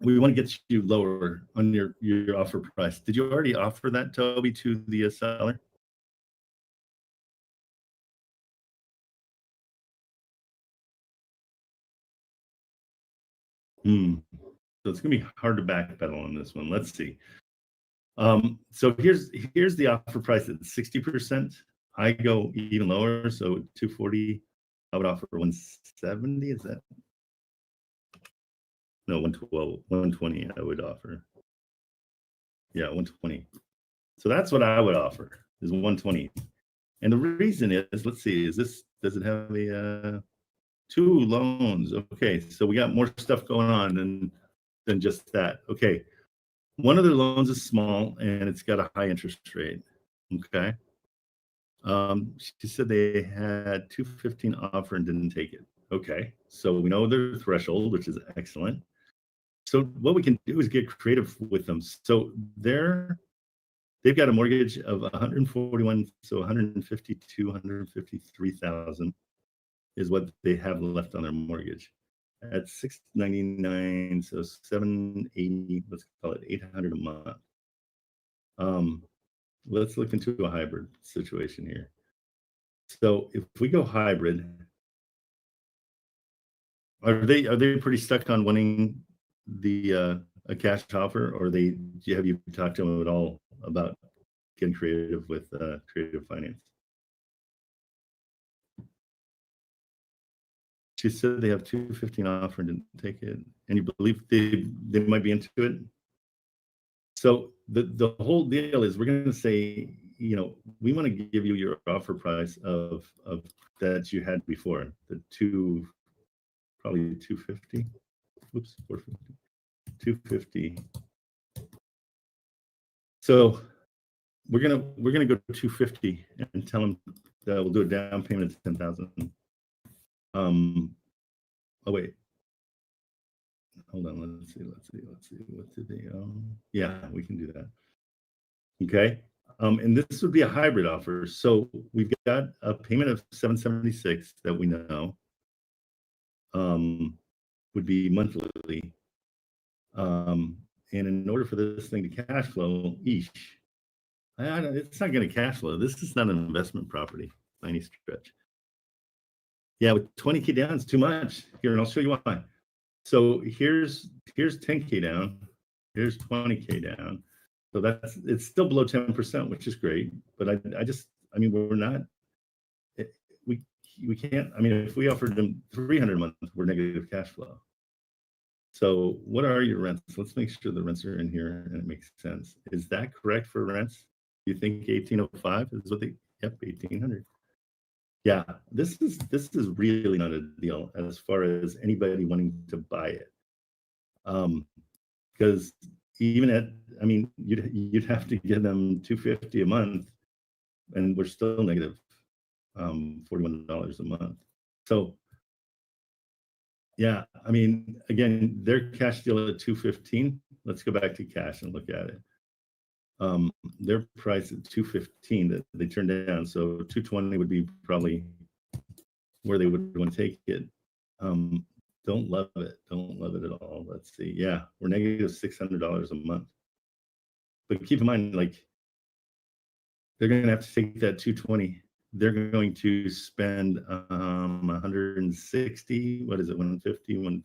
we want to get you lower on your offer price. Did you already offer that, Toby, to the seller? So it's gonna be hard to backpedal on this one. Let's see. So here's the offer price at 60%. I go even lower, so 240. I would offer 170. Is that? No, 112, 120. I would offer. Yeah, 120. So that's what I would offer, is 120. And the reason is, let's see, does it have a 2 loans? Okay, so we got more stuff going on than just that. Okay, one of the loans is small and it's got a high interest rate. Okay. She said they had 215 offer and didn't take it. Okay, so we know their threshold, which is excellent. So what we can do is get creative with them. So they've got a mortgage of 141, so 152, 153,000 is what they have left on their mortgage. At 699, so 780, let's call it 800 a month. Let's look into a hybrid situation here. So if we go hybrid, are they pretty stuck on wanting the a cash offer, or have you talked to them at all about getting creative with creative finance? She said they have 215 offer and didn't take it, and you believe they might be into it. So the whole deal is, we're going to say, you know, we want to give you your offer price of that you had before, probably 250. Oops, 450, 250. So we're gonna go 250 and tell them that we'll do a down payment of 10,000. Oh wait, hold on. Let's see. What did they? Yeah, we can do that. Okay. And this would be a hybrid offer. So we've got a payment of 776 that we know would be monthly. And in order for this thing to cash flow, it's not going to cash flow. This is not an investment property by any stretch. Yeah, with 20K down, it's too much. Here, and I'll show you why. So here's 10K down. Here's 20K down. So it's still below 10%, which is great. But I mean, we're not. We can't. I mean, if we offered them 300 a month, we're negative cash flow. So what are your rents? Let's make sure the rents are in here and it makes sense. Is that correct for rents? You think 1805 is what they? Yep, 1800. Yeah, this is really not a deal as far as anybody wanting to buy it. Because even I mean, you'd have to give them 250 a month, and we're still negative $41 a month. So yeah, I mean, again, their cash deal at 215. Let's go back to cash and look at it. Their price at 215 that they turned down, so 220 would be probably where they would want to take it. Don't love it at all. Let's see. Yeah, we're negative $600 a month. But keep in mind, like, they're going to have to take that 220. They're going to spend 160. What is it? 150.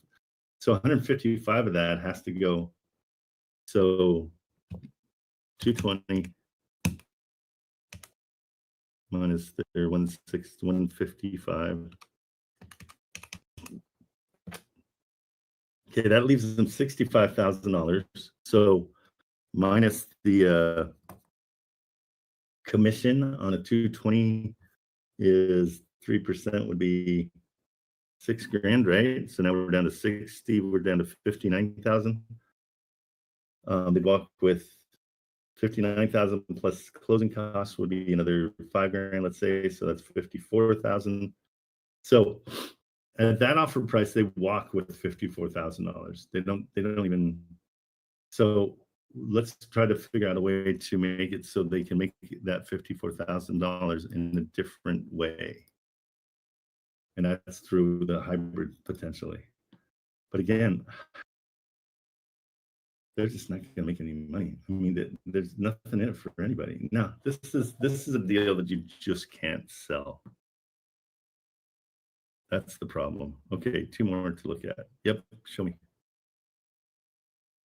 So 155 of that has to go. So 220 minus their 155. Okay, that leaves them $65,000. So minus the commission on a 220 is 3%, would be $6,000, right? So now we're down to 60. We're down to 59,000. They walk with 59,000 plus closing costs would be another $5,000, let's say. So that's 54,000. So at that offer price, they walk with $54,000. They don't even. So let's try to figure out a way to make it so they can make that $54,000 in a different way. And that's through the hybrid potentially. But again, they're just not going to make any money. I mean, there's nothing in it for anybody. Now, this is a deal that you just can't sell. That's the problem. Okay, 2 more to look at. Yep, show me.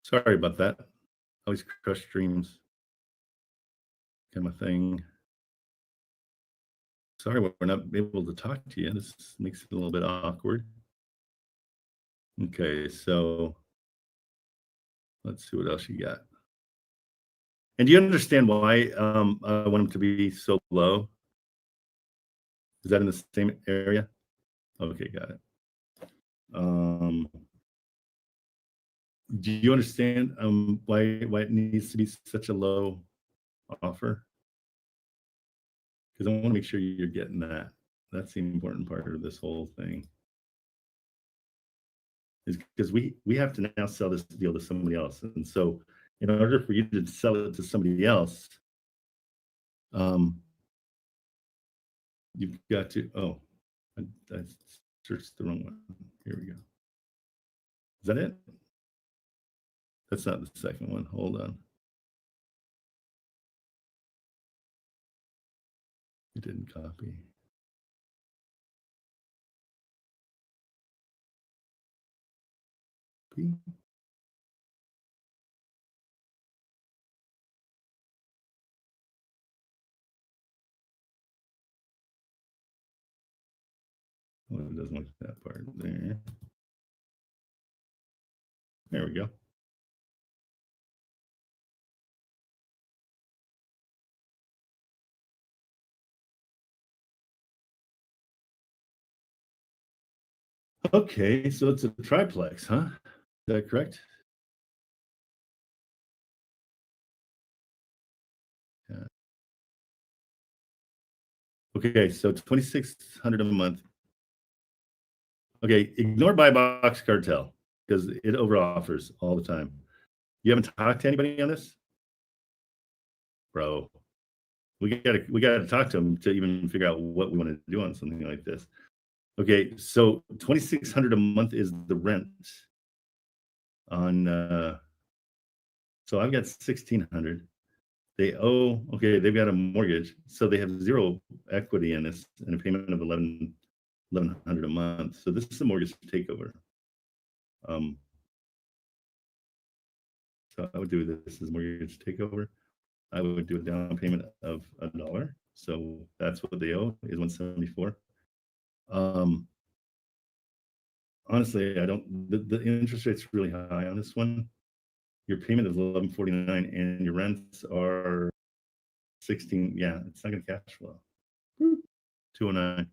Sorry about that. Always crush dreams. Kind of thing. Sorry, we're not able to talk to you. This makes it a little bit awkward. Okay, so let's see what else you got. And do you understand why I want them to be so low? Is that in the same area? Okay, got it. Do you understand why it needs to be such a low offer? Because I want to make sure you're getting that. That's the important part of this whole thing. Is because we have to now sell this deal to somebody else, and so in order for you to sell it to somebody else, you've got to. Oh, I searched the wrong one. Here we go. Is that it? That's not the second one. Hold on. It didn't copy. Oh, it doesn't like that part there. There we go. Okay, so it's a triplex, huh? Is that correct? Yeah. Okay, so 2,600 a month. Okay, ignore buy box cartel because it over-offers all the time. You haven't talked to anybody on this? Bro, we gotta talk to them to even figure out what we want to do on something like this. Okay, so 2,600 a month is the rent on so I've got 1,600. They owe, okay, they've got a mortgage, so they have 0 equity in this and a payment of 1,100 a month. So this is a mortgage takeover. So I would do this as mortgage takeover. I would do a down payment of $1. So that's what they owe is 174. Honestly, I don't. The interest rate's really high on this one. Your payment is 1149, and your rents are 16. Yeah, it's not going to cash flow. 209.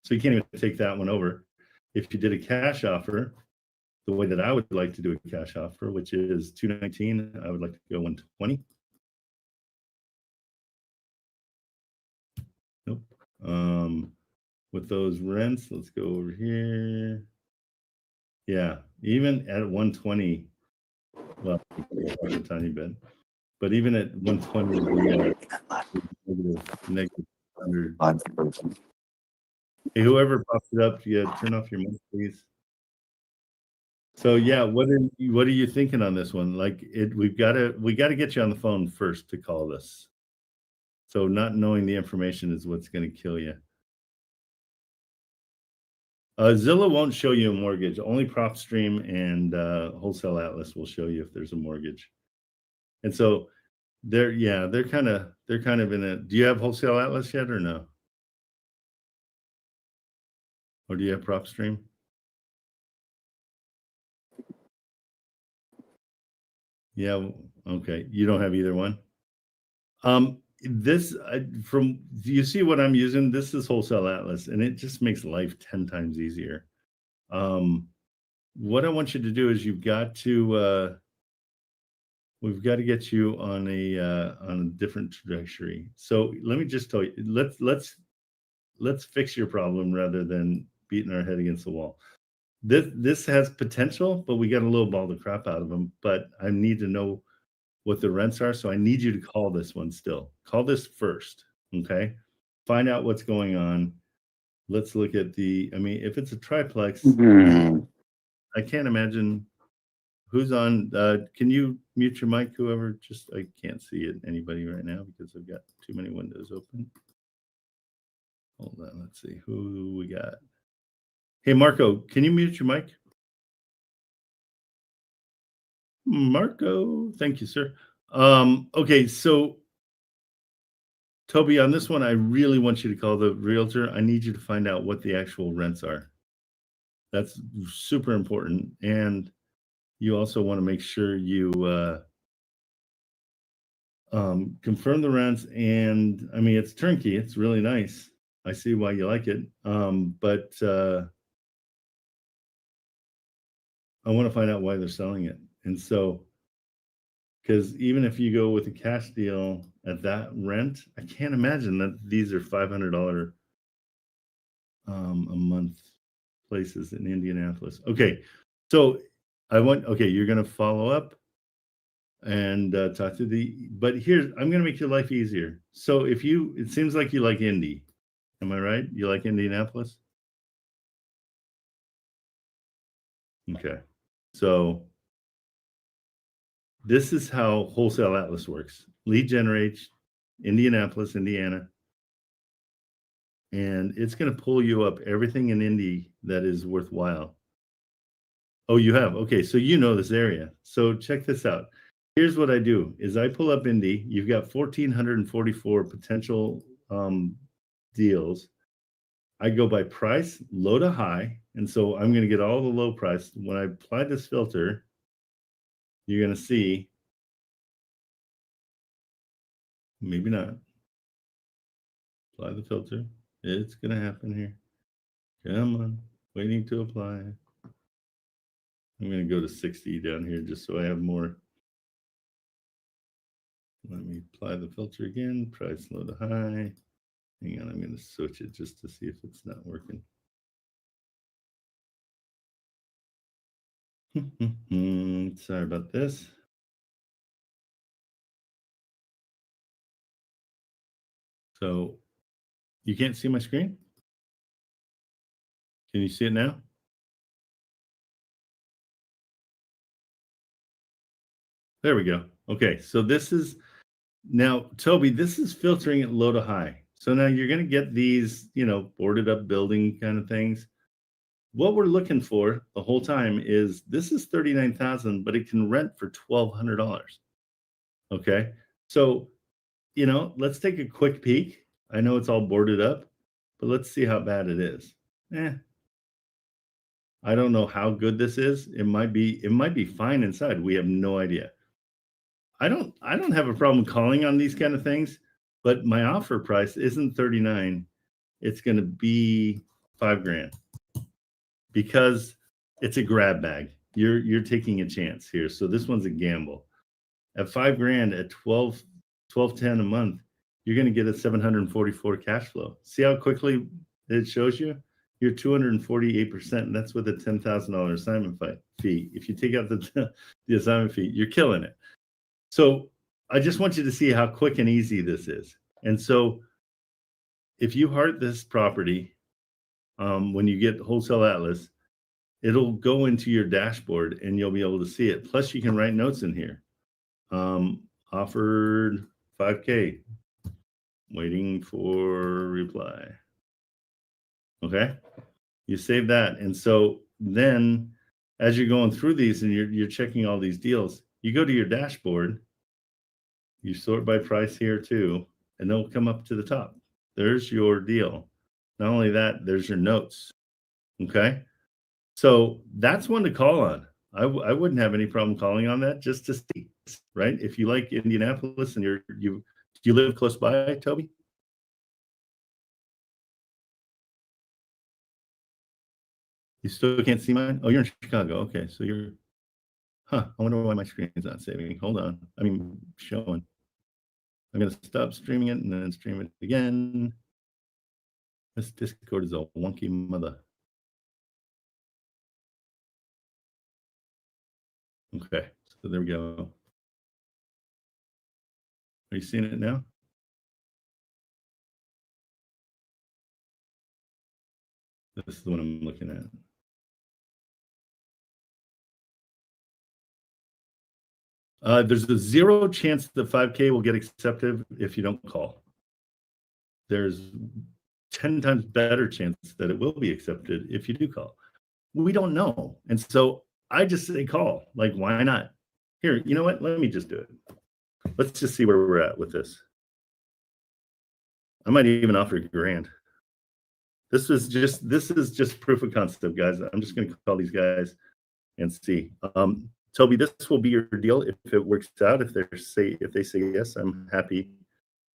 So you can't even take that one over. If you did a cash offer, the way that I would like to do a cash offer, which is 219, I would like to go 120. Nope. With those rents, let's go over here. Yeah, even at 120, well, a tiny bit, but even at 120, negative 100. Hey, whoever pops it up, yeah, turn off your mic, please. So yeah, what are you thinking on this one? Like we got to get you on the phone first to call this. So not knowing the information is what's going to kill you. Zillow won't show you a mortgage. Only PropStream and Wholesale Atlas will show you if there's a mortgage. And so they're kind of in a. Do you have Wholesale Atlas yet or no? Or do you have PropStream? Yeah. Okay. You don't have either one. This from you see what I'm using. This is Wholesale Atlas, and it just makes life 10 times easier. What I want you to do is we've got to get you on a different trajectory. So let me just tell you. let's fix your problem rather than beating our head against the wall. This has potential, but we got a little ball the crap out of them. But I need to know what the rents are. So I need you to call this one still. Call this first. Okay. Find out what's going on. Let's look at the, I mean, if it's a triplex, I can't imagine who's on. Can you mute your mic, whoever? Just, I can't see it, anybody right now because I've got too many windows open. Hold on. Let's see who we got. Hey, Marco, can you mute your mic? Marco, thank you, sir. Okay, so Toby, on this one, I really want you to call the realtor. I need you to find out what the actual rents are. That's super important. And you also want to make sure you confirm the rents. And I mean, it's turnkey. It's really nice. I see why you like it. But I want to find out why they're selling it. And so, because even if you go with a cash deal at that rent, I can't imagine that these are $500 a month places in Indianapolis. Okay, so okay, you're going to follow up and talk to but here's, I'm going to make your life easier. So if it seems like you like Indy. Am I right? You like Indianapolis? Okay. So this is how Wholesale Atlas works. Lead generates Indianapolis, Indiana. And it's going to pull you up everything in Indy that is worthwhile. Oh, you have? Okay, so you know this area. So check this out. Here's what I do is I pull up Indy. You've got 1,444 potential deals. I go by price, low to high. And so I'm going to get all the low price. When I apply this filter, you're going to see, maybe not. Apply the filter. It's going to happen here. Come on, waiting to apply. I'm going to go to 60 down here just so I have more. Let me apply the filter again. Price low to high. Hang on, I'm going to switch it just to see if it's not working. Sorry about this. So you can't see my screen? Can you see it now? There we go. Okay, so this is now, Toby, this is filtering it low to high. So now you're going to get these, boarded up building kind of things. What we're looking for the whole time is this is $39,000, but it can rent for $1,200. Okay, so let's take a quick peek. I know it's all boarded up, but let's see how bad it is. I don't know how good this is. It might be fine inside. We have no idea. I don't have a problem calling on these kind of things, but my offer price isn't 39. It's going to be $5,000 because it's a grab bag. You're taking a chance here. So this one's a gamble. At $5,000 at 1210 a month, you're going to get a 744 cash flow. See how quickly it shows you? You're 248%, and that's with a $10,000 assignment fee. If you take out the assignment fee, you're killing it. So I just want you to see how quick and easy this is. And so if you heart this property, when you get Wholesale Atlas, it'll go into your dashboard and you'll be able to see it. Plus you can write notes in here. Offered $5,000, waiting for reply. Okay, you save that. And so then as you're going through these and you're checking all these deals, you go to your dashboard, you sort by price here too, and they'll come up to the top. There's your deal. Not only that, there's your notes. Okay, so that's one to call on. I wouldn't have any problem calling on that just to see, right? If you like Indianapolis and do you live close by, Toby? You still can't see mine? Oh, you're in Chicago. Okay, so you're, I wonder why my screen's not saving. Hold on. Showing. I'm going to stop streaming it and then stream it again. This Discord is a wonky mother. Okay, so there we go. Are you seeing it now? This is the one I'm looking at. There's a 0 chance the 5K will get accepted if you don't call. There's 10 times better chance that it will be accepted if you do call. We don't know. And so I just say call. Like, why not? Here, you know what? Let me just do it. Let's just see where we're at with this. I might even offer a grand. This is just proof of concept, guys. I'm just going to call these guys and see. Toby, this will be your deal if it works out. If they say yes, I'm happy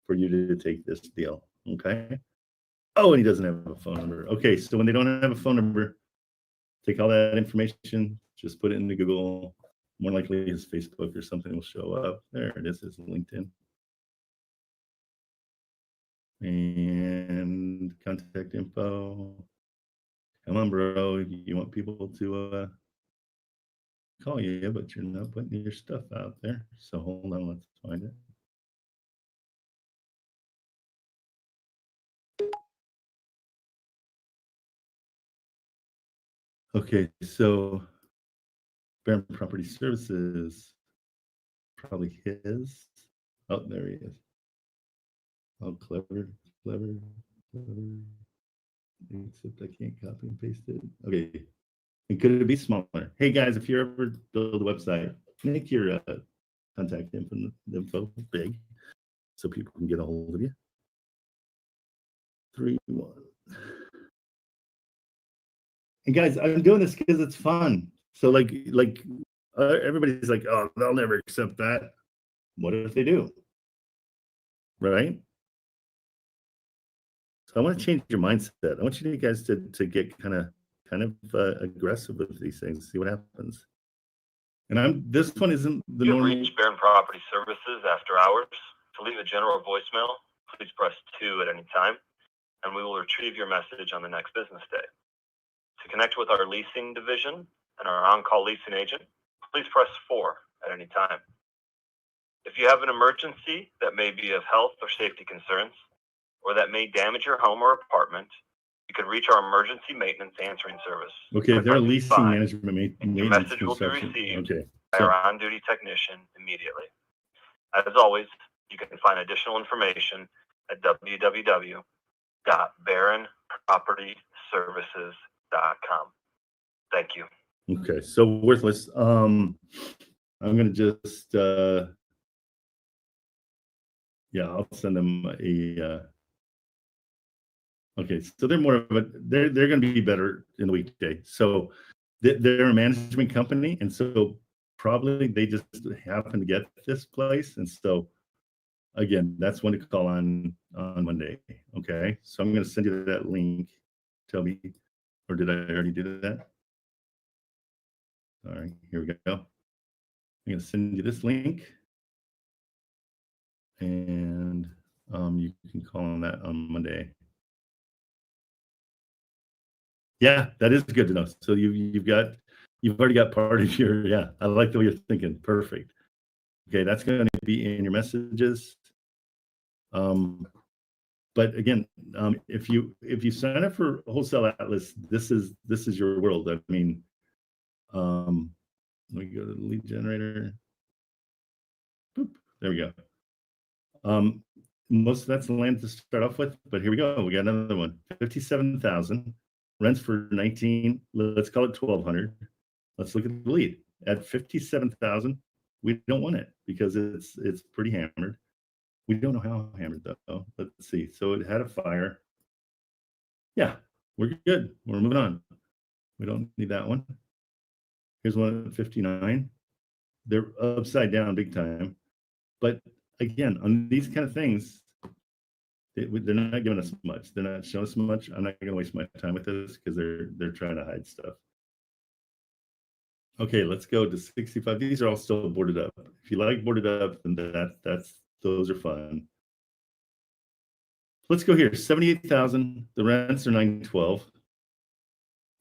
for you to take this deal. Okay. Oh, and he doesn't have a phone number. Okay, so when they don't have a phone number, take all that information, just put it into Google. More likely his Facebook or something will show up. There it is, his LinkedIn. And contact info. Come on, bro. You want people to call you, but you're not putting your stuff out there. So hold on, let's find it. Okay, so Baron Property Services, probably his. Oh, there he is. Oh, clever. Except I can't copy and paste it. Okay. And could it be smaller? Hey guys, if you ever build a website, make your contact info big so people can get a hold of you. 3, 1. And guys, I'm doing this because it's fun. So like everybody's like, oh, they'll never accept that. What if they do? Right? So I want to change your mindset. I want you guys to get kind of aggressive with these things, see what happens. And this one isn't the normal. You've reached Baron Property Services after hours. To leave a general voicemail, please press 2 at any time, and we will retrieve your message on the next business day. To connect with our leasing division and our on-call leasing agent, please press 4 at any time. If you have an emergency that may be of health or safety concerns, or that may damage your home or apartment, you can reach our emergency maintenance answering service. Okay, they're leasing management Your maintenance message will be construction. received Okay, by so our on-duty technician immediately. As always, you can find additional information at www.baronpropertyservices.com. Thank you. okay, so worthless. I'm gonna just yeah, I'll send them a okay, so they're more of a they're gonna be better in the weekday. So they're a management company, and so probably they just happen to get this place, and so again, that's one to call on Monday. Okay, so I'm going to send you that link. Tell me, or did I already do that? All right, here we go. I'm going to send you this link, and you can call on that on Monday. Yeah, that is good to know. So you've already got part of your, yeah, I like the way you're thinking. Perfect. Okay, that's going to be in your messages. But again, if you sign up for Wholesale Atlas, this is your world. I mean, let me go to the lead generator. Boop, there we go. Most of that's the land to start off with, but here we go. We got another one. 57,000 rents for 19. Let's call it 1,200. Let's look at the lead at 57,000. We don't want it because it's pretty hammered. We don't know how hammered though. Let's see. So it had a fire. Yeah, we're good. We're moving on. We don't need that one. Here's one at 59. They're upside down big time. But again, on these kind of things, they're not giving us much. They're not showing us much. I'm not going to waste my time with this because they're trying to hide stuff. Okay, let's go to 65. These are all still boarded up. If you like boarded up, then those are fun. Let's go here. 78,000. The rents are 912,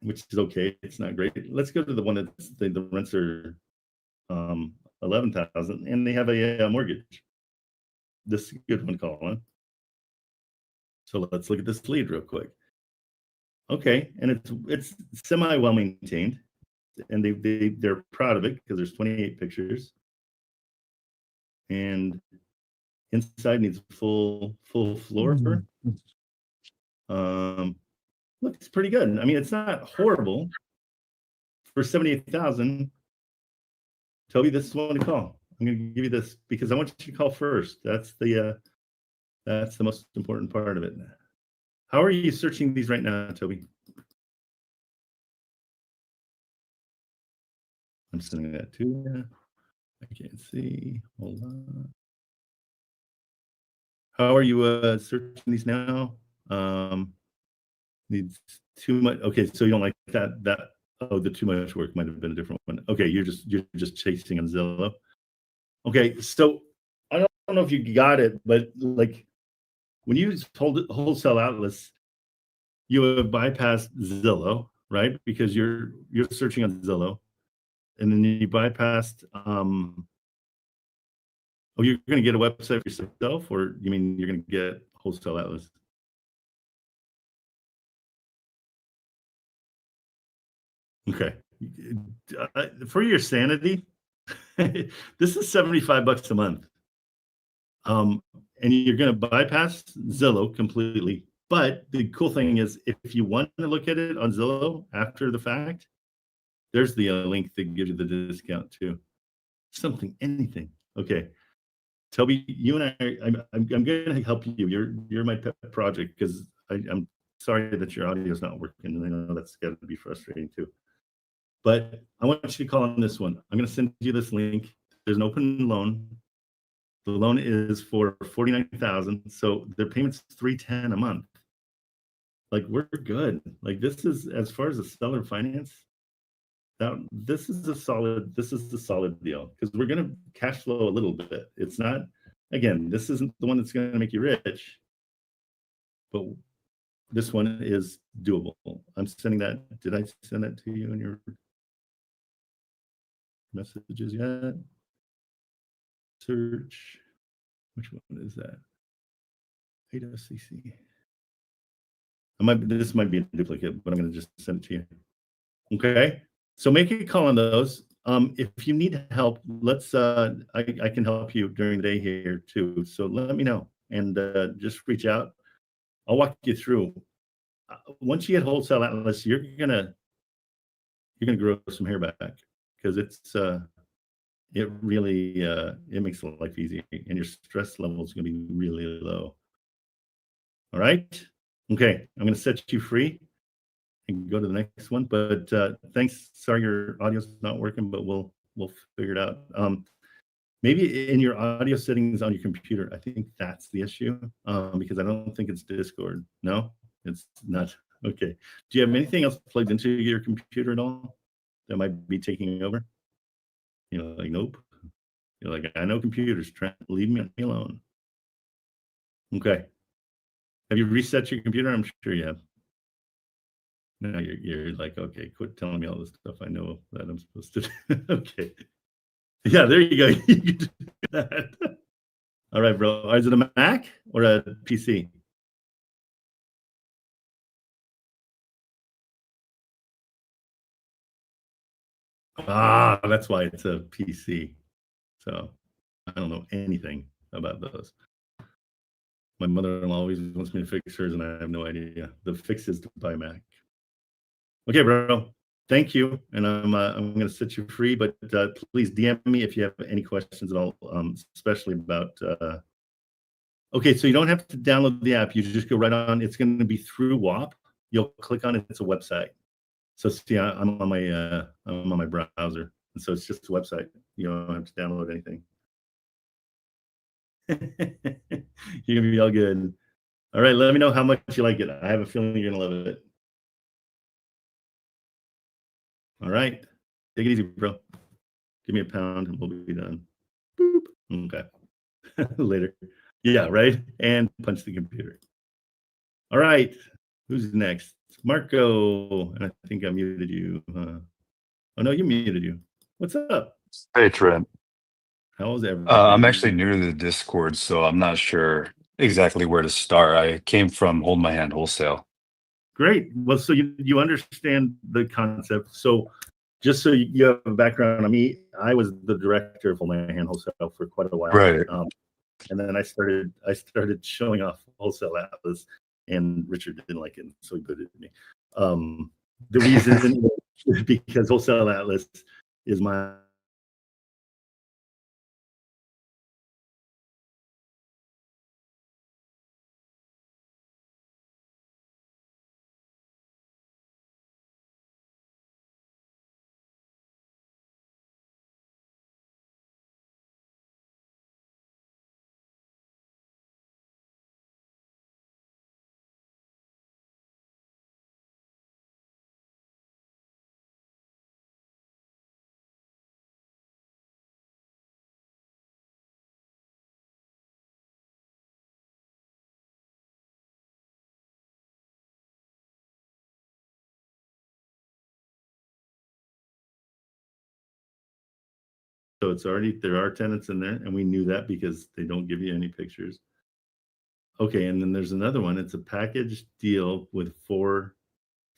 which is okay. It's not great. Let's go to the one that's the rents are 11,000, and they have a mortgage. This is a good one, Colin. So let's look at this lead real quick. Okay, and it's semi well maintained, and they're proud of it because there's 28 pictures, and inside needs full floor. Looks pretty good. I mean, it's not horrible for 78,000. Toby, this is one to call. I'm going to give you this because I want you to call first. That's the most important part of it. How are you searching these right now, Toby? I'm sending that to you. I can't see. Hold on. How are you searching these now? Needs too much. Okay, so you don't like that. Oh, the too much work might have been a different one. Okay, you're just chasing on Zillow. Okay, so I don't know if you got it, but like when you use wholesale outlets, you have bypassed Zillow, right? Because you're searching on Zillow, and then you bypassed. Oh, you're going to get a website for yourself, or you mean you're going to get wholesale outlets? Okay. For your sanity, this is $75 a month. And you're going to bypass Zillow completely. But the cool thing is, if you want to look at it on Zillow after the fact, there's the link that gives you the discount too. Anything. Okay. Toby, you and I'm going to help you. You're my pet project because I'm sorry that your audio is not working, and I know that's got to be frustrating too. But I want you to call on this one. I'm going to send you this link. There's an open loan. The loan is for $49,000, so their payment's $310 a month. Like, we're good. Like, this is, as far as the seller finance, this is a solid deal because we're going to cash flow a little bit. It's not, again, this isn't the one that's going to make you rich, but this one is doable. I'm sending that. Did I send that to you in your messages yet? Search. Which one is that? HCC. This might be a duplicate, but I'm going to just send it to you. Okay. So make a call on those. If you need help, let's I can help you during the day here too. So let me know and just reach out. I'll walk you through. Once you get wholesale outlets, you're gonna grow some hair back because it really it makes life easy and your stress level is gonna be really low. All right. Okay, I'm gonna set you free and go to the next one. But thanks. Sorry your audio's not working, but we'll figure it out. Maybe in your audio settings on your computer, I think that's the issue because I don't think it's Discord. No, it's not. Okay. Do you have anything else plugged into your computer at all that might be taking over? You're like, nope. You're like, I know computers, Trent, leave me alone. Okay. Have you reset your computer? I'm sure you have. Now you're like, okay, quit telling me all this stuff I know that I'm supposed to do. Okay. Yeah, there you go. You can do that. All right, bro. Is it a Mac or a PC? Ah, that's why it's a PC. So I don't know anything about those. My mother-in-law always wants me to fix hers, and I have no idea. The fix is to buy Mac. Okay, bro. Thank you, and I'm going to set you free. But please DM me if you have any questions at all, especially about. Okay, so you don't have to download the app. You just go right on. It's going to be through WAP. You'll click on it. It's a website. So see, I'm on my browser, and so it's just a website. You don't have to download anything. You're gonna be all good. All right, let me know how much you like it. I have a feeling you're gonna love it. All right, take it easy, bro. Give me a pound and we'll be done. Boop. Okay. Later. Yeah, right. And punch the computer. All right. Who's next? Marco. And I think I muted you. Oh, no, you muted you. What's up? Hey, Trent. How's everything? I'm actually new to the Discord, so I'm not sure exactly where to start. I came from Hold My Hand Wholesale. Great. Well, so you understand the concept. So just so you have a background on me, I was the director of Hold My Hand Wholesale for quite a while. Right. And then I started showing off Wholesale Atlas, and Richard didn't like it, so he booted me. The reason is because Wholesale Atlas is my So it's already, there are tenants in there, and we knew that because they don't give you any pictures. Okay, and then there's another one. It's a package deal with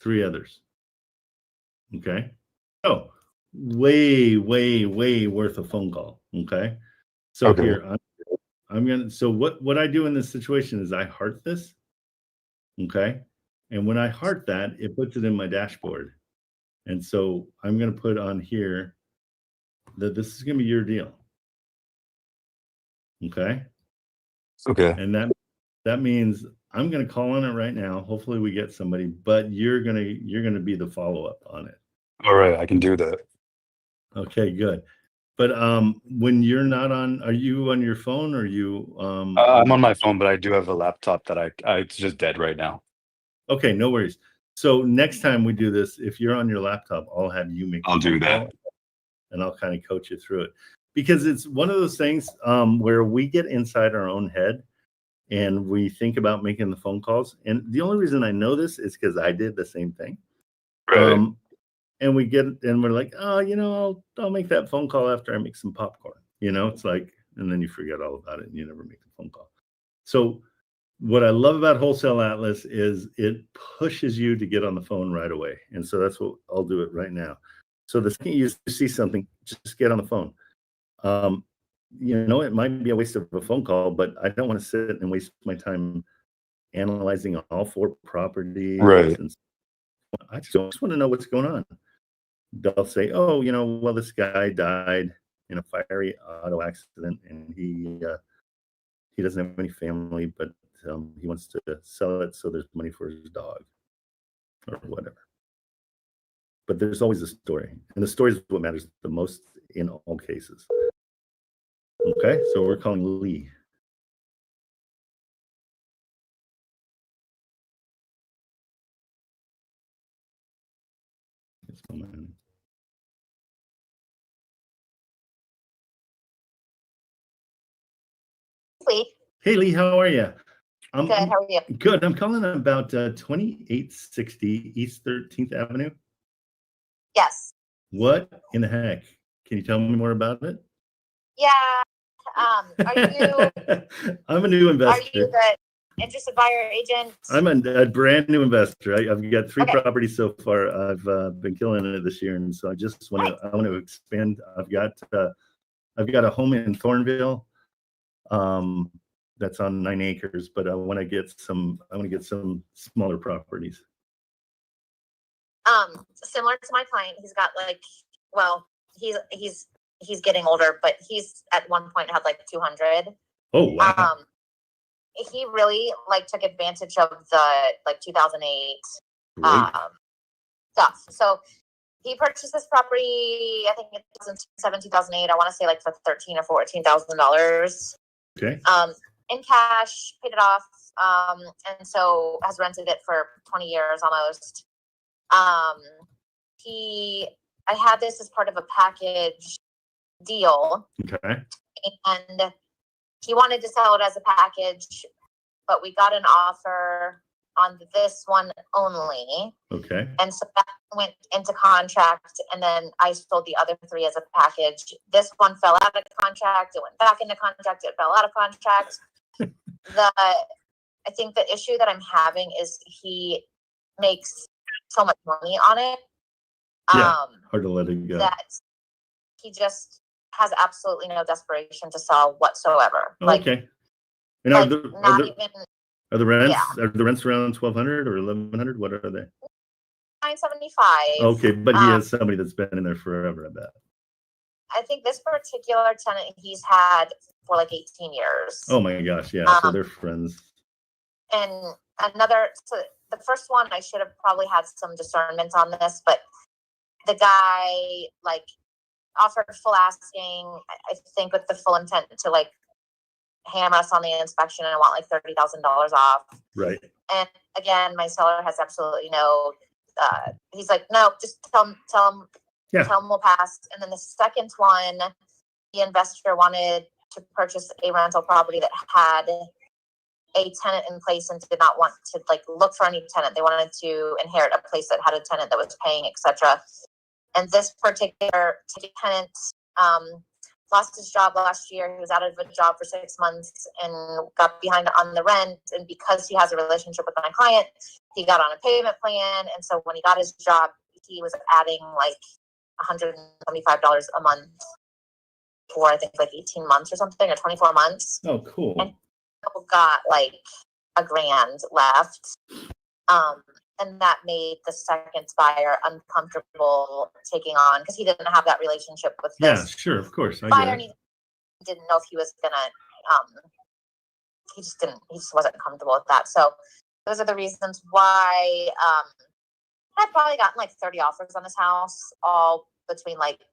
three others. Okay. Oh, way worth a phone call. Okay. So Okay. here, I'm gonna, so what I do in this situation is I heart this. Okay. And when I heart that, it puts it in my dashboard. And so I'm gonna put on here that this is gonna be your deal. Okay. Okay. And that means I'm gonna call on it right now. Hopefully we get somebody, but you're gonna be the follow-up on it. All right, I can do that. Okay, good. But when you're not on, are you on your phone or you I'm on my phone, but I do have a laptop that it's just dead right now. Okay, no worries. So next time we do this, if you're on your laptop, I'll have you make I'll do that. And I'll kind of coach you through it. Because it's one of those things where we get inside our own head and we think about making the phone calls. And the only reason I know this is because I did the same thing. Right. And we're like, oh, I'll make that phone call after I make some popcorn. It's like, and then you forget all about it and you never make the phone call. So what I love about Wholesale Atlas is it pushes you to get on the phone right away. And so that's what I'll do it right now. So the second you see something, just get on the phone. It might be a waste of a phone call, but I don't want to sit and waste my time analyzing all 4 properties. Right. And I just want to know what's going on. They'll say, oh, well, this guy died in a fiery auto accident and he doesn't have any family, but he wants to sell it so there's money for his dog or whatever. But there's always a story, and the story is what matters the most in all cases. Okay, so we're calling Lee. Lee. Hey, Lee, how are you? Good, how are you? Good. I'm calling about 2860 East 13th Avenue. Yes. What in the heck? Can you tell me more about it? Yeah. Are you? I'm a new investor. Are you the interested buyer agent? I'm a brand new investor. I've got 3 Okay. properties so far. I've been killing it this year, and so I just want to. I want to expand. I've got a home in Thornville. That's on 9 acres, but I want to get some. I want to get some smaller properties. Similar to my client, he's got he's getting older, but he's at one point had 200. Oh wow! He really took advantage of the 2008 stuff. So he purchased this property, I think in 2007, 2008. I want to say for $13,000 or $14,000. Okay. In cash, paid it off, and so has rented it for 20 years almost. I had this as part of a package deal. Okay. And he wanted to sell it as a package, but we got an offer on this one only. Okay. And so that went into contract, and then I sold the other 3 as a package. This one fell out of contract. It went back into contract. It fell out of contract. I think the issue that I'm having is he makes so much money on it. Hard to let it go. That he just has absolutely no desperation to sell whatsoever. Okay. And like are the rents around 1,200 or 1,100? What are they? $975. Okay, but he has somebody that's been in there forever, I bet. I think this particular tenant he's had for like 18 years. Oh my gosh, yeah. So they're friends. And so the first one, I should have probably had some discernment on this, but the guy like offered full asking, I think with the full intent to like hammer us on the inspection and want like $30,000 off. Right. And again, my seller has absolutely no, he's like, no, just tell him we'll pass. And then the second one, the investor wanted to purchase a rental property that had a tenant in place and did not want to like look for any tenant. They wanted to inherit a place that had a tenant that was paying, etc. And this particular tenant lost his job last year. He was out of a job for 6 months and got behind on the rent. And because he has a relationship with my client, he got on a payment plan. And so when he got his job, he was adding like $175 a month for I think like 18 months or something, or 24 months. Oh, cool. And got like $1,000 left. And that made the second buyer uncomfortable taking on because he didn't have that relationship with this. Yeah, sure, of course. I buyer. get it. He didn't know if he was gonna. He just wasn't comfortable with that. So those are the reasons why I've probably gotten like 30 offers on this house, all between like,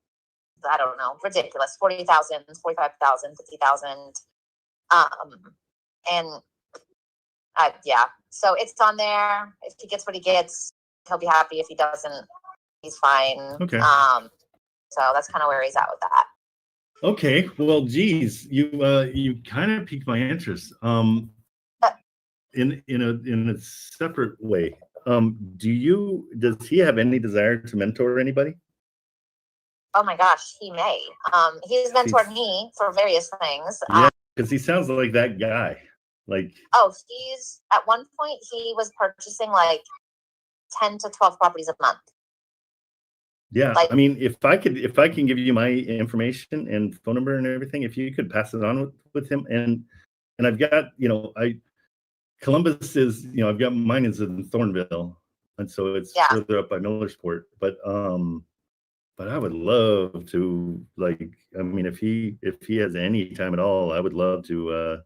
I don't know, ridiculous, 40,000, 45,000, 50,000. And yeah, so it's on there. If he gets what he gets, he'll be happy. If he doesn't, he's fine. Okay. So that's kind of where he's at with that. Okay. Well, geez, you kind of piqued my interest. In a separate way. Does he have any desire to mentor anybody? Oh my gosh, he may. He's mentored me for various things. Yeah, because he sounds like that guy. Like, he's at one point he was purchasing like 10 to 12 properties a month. Yeah, I mean, if I can give you my information and phone number and everything, if you could pass it on with him, and I've got, Columbus is, I've got mine is in Thornville, and so it's further up by Millersport, but I would love to, if he has any time at all, I would love to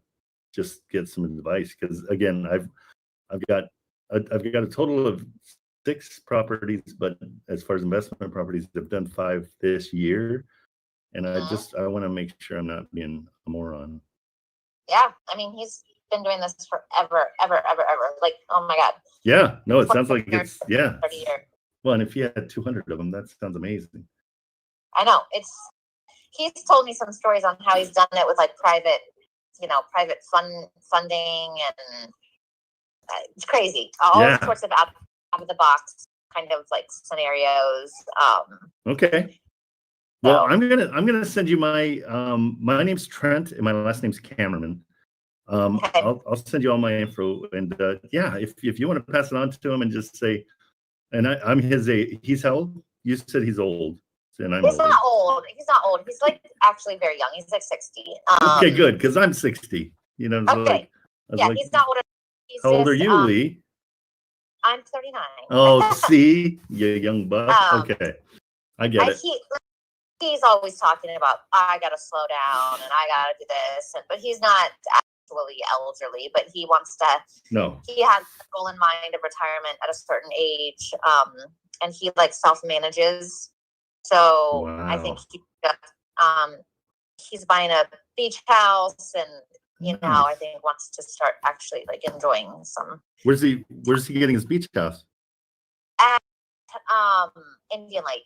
just get some advice, because again, I've got a total of 6 properties, but as far as investment properties, I've done 5 this year, and I want to make sure I'm not being a moron. Yeah, I mean, he's been doing this forever, ever. Like, oh my God. Yeah, no, it sounds like it's 30 years. Well, and if he had 200 of them, that sounds amazing. I know. He's told me some stories on how he's done it with like private funding, and it's crazy. All sorts of out of the box kind of like scenarios. Okay. Well, I'm gonna send you my my name's Trent and my last name's Kamerman. Okay. I'll send you all my info, and if you want to pass it on to him and just say, and I'm his age. He's how old? You said he's old, and I'm. He's not old. He's not old. He's like actually very young. He's like 60. Okay, good, because I'm 60. Okay. He's not old. How old are you, Lee? I'm 39. Oh, see, you young buck. Okay, I get it. He's always talking about, I gotta slow down and I gotta do this, but he's not actually elderly, but he wants to. No. He has a goal in mind of retirement at a certain age, and he like self-manages. So wow. I think he's buying a beach house, and I think wants to start actually like enjoying some. Where's he getting his beach house? At Indian Lake.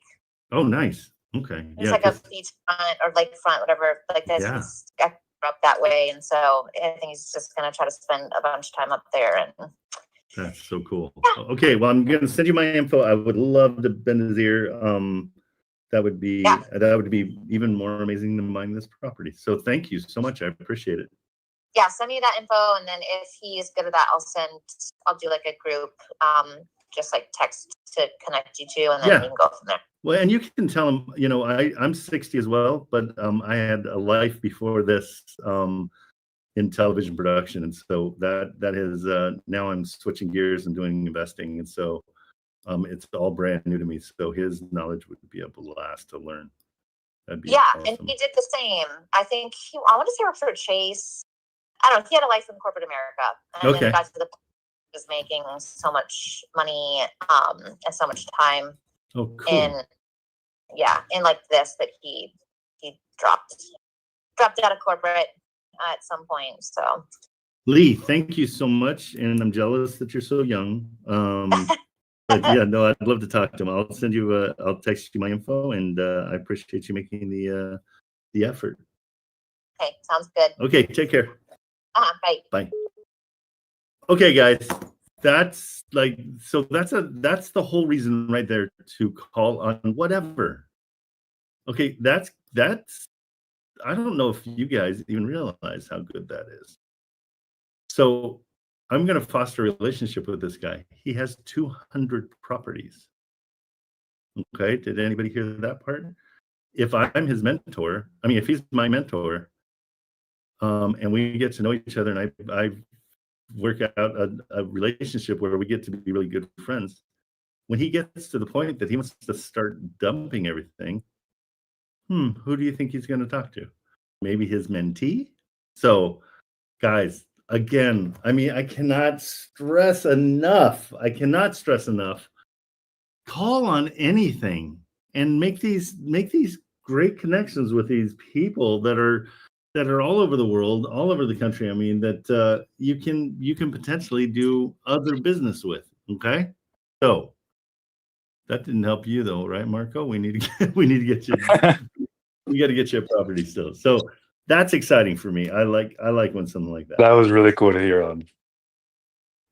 Oh, nice. Okay. It's like a beach front or lake front, whatever. Like this. Yeah. I grew up that way, and so I think he's just gonna try to spend a bunch of time up there. And That's so cool. Okay, well, I'm gonna send you my info. I would love to bend his ear. That would be even more amazing than buying this property. So thank you so much. I appreciate it. Yeah, send me that info, and then if he's good at that, I'll do like a group, just like text to connect you to, and then we can go from there. Well, and you can tell him, you know, I'm 60 as well, but I had a life before this in television production, and so that is now I'm switching gears and doing investing, and so it's all brand new to me. So his knowledge would be a blast to learn. That'd be awesome. And he did the same. I think I want to say he worked for Chase. I don't know. He had a life in corporate America, and then got to the he was making so much money and so much time. Oh, cool. In like this that he dropped out of corporate at some point. So Lee, thank you so much, and I'm jealous that you're so young. But yeah, no, I'd love to talk to him. I'll send you I'll text you my info, and I appreciate you making the effort. Okay, sounds good. Okay, take care. Bye. Bye. Okay, guys, that's the whole reason right there to call on whatever. Okay, that's I don't know if you guys even realize how good that is. So I'm going to foster a relationship with this guy. He has 200 properties. Okay, did anybody hear that part? If I'm his mentor, I mean, if he's my mentor, and we get to know each other, and I work out a relationship where we get to be really good friends, when he gets to the point that he wants to start dumping everything, who do you think he's going to talk to? Maybe his mentee? So, guys, again, I mean, I cannot stress enough. Call on anything and make these great connections with these people that are all over the world, all over the country. I mean, that you can potentially do other business with. Okay, so that didn't help you though, right, Marco? We need to get you. We got to get you a property still. So that's exciting for me. I like when something like that. That was really cool to hear on.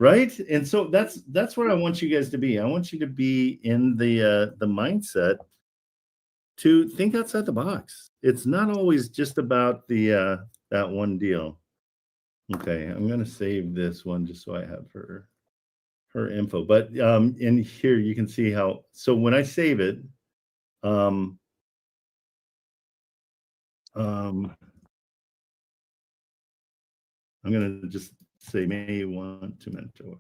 Right, and so that's where I want you guys to be. I want you to be in the mindset to think outside the box. It's not always just about the that one deal. Okay, I'm gonna save this one just so I have her info. But in here you can see how. So when I save it, I'm gonna just say may want to mentor.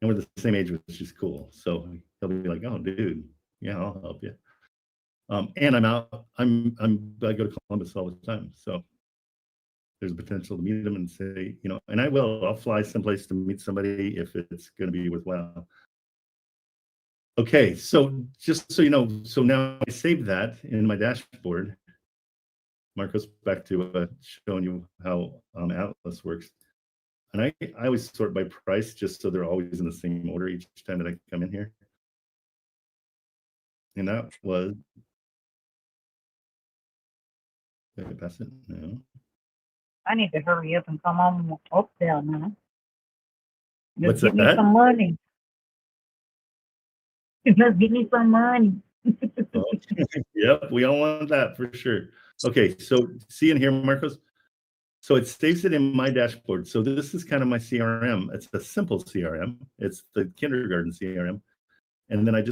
And we're the same age, which is cool. So he'll be like, "Oh, dude, yeah, I'll help you." And I go to Columbus all the time, so there's a potential to meet him and say, you know, and I'll fly someplace to meet somebody if it's going to be worthwhile. Okay, so just so you know, so now I saved that in my dashboard. Marcos, back to showing you how Atlas works. And I always sort by price just so they're always in the same order each time that I come in here. And that was, did I pass it? No. I need to hurry up and come on up there now. What's give that? Me some money. Just give me some money. Yep, we all want that for sure. Okay, so see in here, Marcos. So it saves it in my dashboard. So this is kind of my CRM. It's a simple CRM. It's the kindergarten CRM. And then I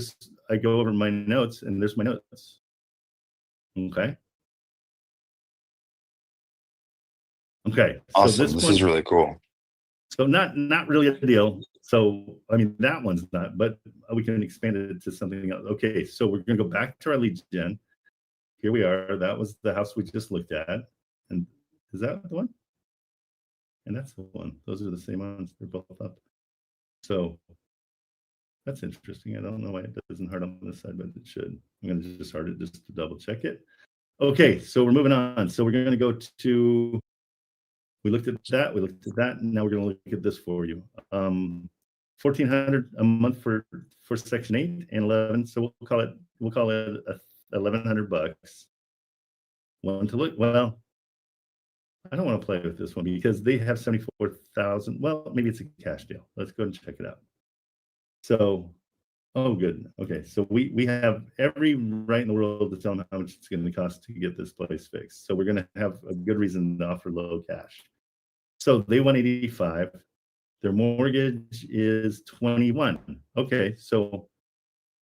go over my notes, and there's my notes. Okay. Okay. Awesome. So this is really cool. So not really a deal. So I mean that one's not, but we can expand it to something else. Okay, so we're gonna go back to our lead gen. Here we are. That was the house we just looked at. And is that the one? And that's the one. Those are the same ones. They're both up. So that's interesting. I don't know why it doesn't hard on this side, but it should. I'm going to just start it just to double check it. Okay, so we're moving on. So we're going to go to, we looked at that, and now we're going to look at this for you. $1,400 a month for Section 8 and 11. So we'll call it $1,100. One to look. Well, I don't want to play with this one because they have 74,000. Well, maybe it's a cash deal. Let's go and check it out. So, oh, good. Okay, so we have every right in the world to tell them how much it's going to cost to get this place fixed. So we're going to have a good reason to offer low cash. So they want 85. Their mortgage is 21. Okay, so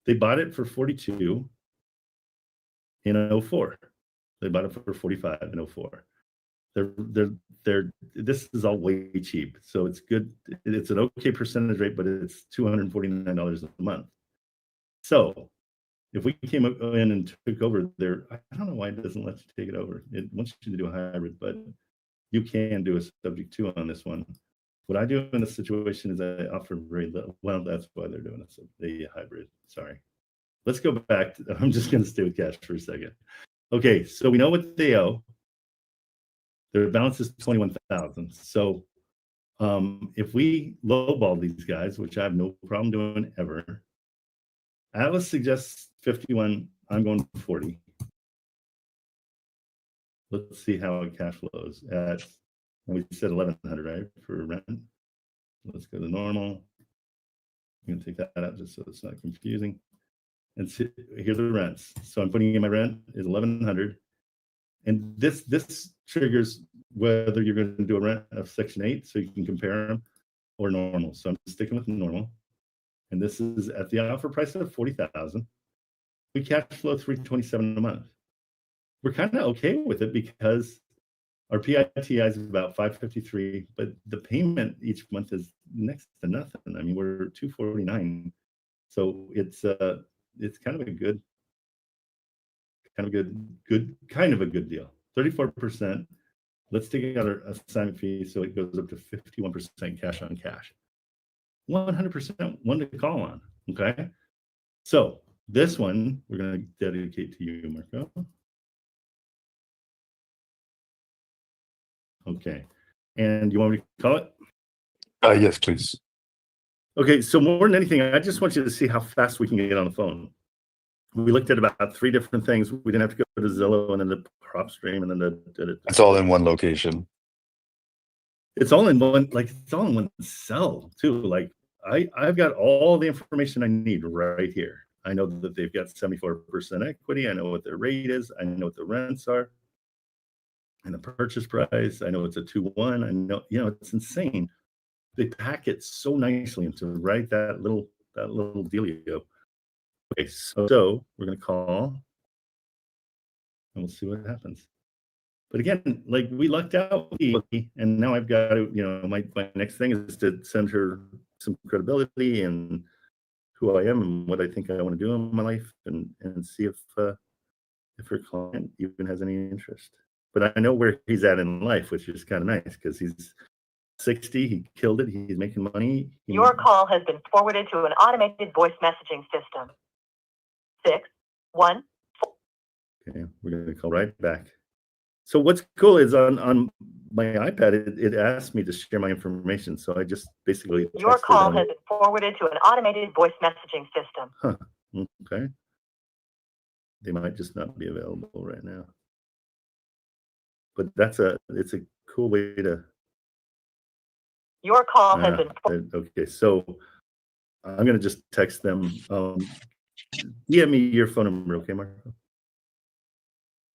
they bought it for 42 in 04. They bought it for 45 in 04. They're this is all way cheap. So it's good. It's an okay percentage rate, but it's $249 a month. So if we came in and took over there, I don't know why it doesn't let you take it over. It wants you to do a hybrid, but you can do a subject to on this one. What I do in this situation is I offer very little. Well, that's why they're doing a hybrid. Sorry. Let's go back. I'm just going to stay with cash for a second. Okay, so we know what they owe. Their balance is 21,000. So if we lowball these guys, which I have no problem doing ever, Atlas suggests 51. I'm going 40. Let's see how it cash flows at. We said 1,100, right, for rent. Let's go to normal. I'm going to take that out just so it's not confusing. And see, here's the rents. So I'm putting in my rent is 1,100. And this triggers whether you're going to do a rent of Section 8, so you can compare them, or normal. So I'm sticking with normal. And this is at the offer price of 40,000. We cash flow 327 a month. We're kind of okay with it because our PITI is about 553, but the payment each month is next to nothing. I mean, we're 249. So it's kind of a good deal. 34%. Let's take out our assignment fee, so it goes up to 51% cash on cash. 100% one to call on. Okay, so this one we're going to dedicate to you, Marco. Okay, and you want me to call it? Yes, please. Okay, so more than anything, I just want you to see how fast we can get on the phone. We looked at about 3 different things. We didn't have to go to Zillow and then the PropStream and then It's all in one location. It's all in one, like it's all in one cell too. Like I've got all the information I need right here. I know that they've got 74% equity. I know what their rate is. I know what the rents are and the purchase price. I know it's a 2-1. I know, it's insane. They pack it so nicely into right that little dealio. Okay, so we're gonna call and we'll see what happens. But again, like we lucked out, and now I've got to, my next thing is to send her some credibility and who I am and what I think I want to do in my life, and see if her client even has any interest. But I know where he's at in life, which is kind of nice because he's 60. He killed it. He's making money. Your call has been forwarded to an automated voice messaging system. 614. Okay, we're going to call right back. So what's cool is on my iPad, it asked me to share my information. So I just basically your call has been forwarded to an automated voice messaging system. Huh. Okay. They might just not be available right now. But it's a cool way to. Your call has been. Okay, so I'm gonna just text them. DM me your phone number, okay, Marco?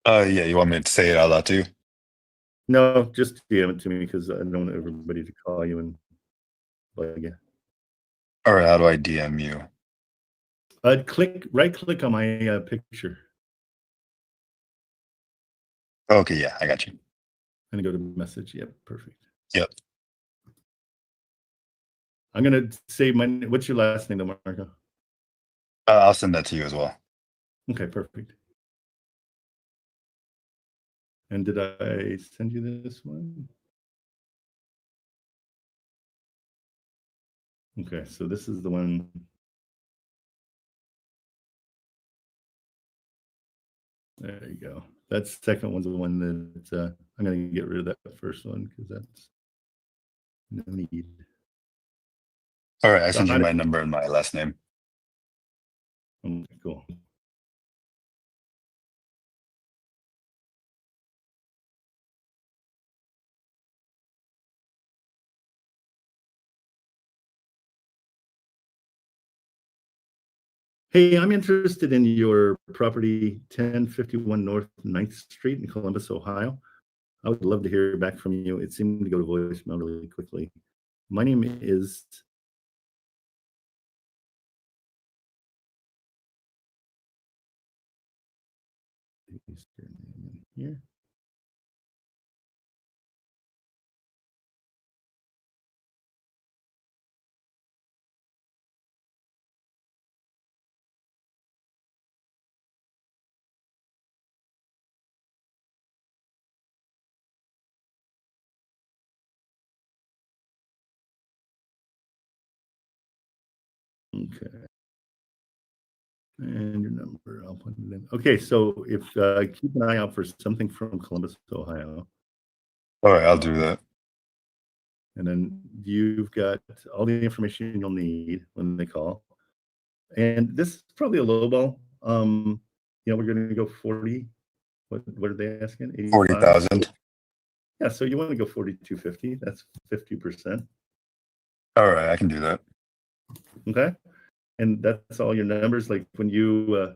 Yeah, you want me to say it out loud too? No, just DM it to me because I don't want everybody to call you and bug you. All right, how do I DM you? Right click on my picture. Okay, yeah, I got you. And go to message. Yep, perfect. Yep. I'm gonna say what's your last name, though, Marco? I'll send that to you as well. Okay, perfect. And did I send you this one? Okay, so this is the one. There you go. That second one's the one that I'm going to get rid of that first one because that's no need. All right, I sent you my number and my last name. Okay, cool. Hey, I'm interested in your property 1051 North 9th Street in Columbus, Ohio. I would love to hear back from you. It seemed to go to voicemail really quickly. My name is here. Okay. And your number, I'll put it in. Okay, so if keep an eye out for something from Columbus, Ohio. All right, I'll do that. And then you've got all the information you'll need when they call. And this is probably a low ball. We're going to go 40. What are they asking? 40,000. Yeah, so you want to go 4250. That's 50%. All right, I can do that. Okay. And that's all your numbers. Like when you'll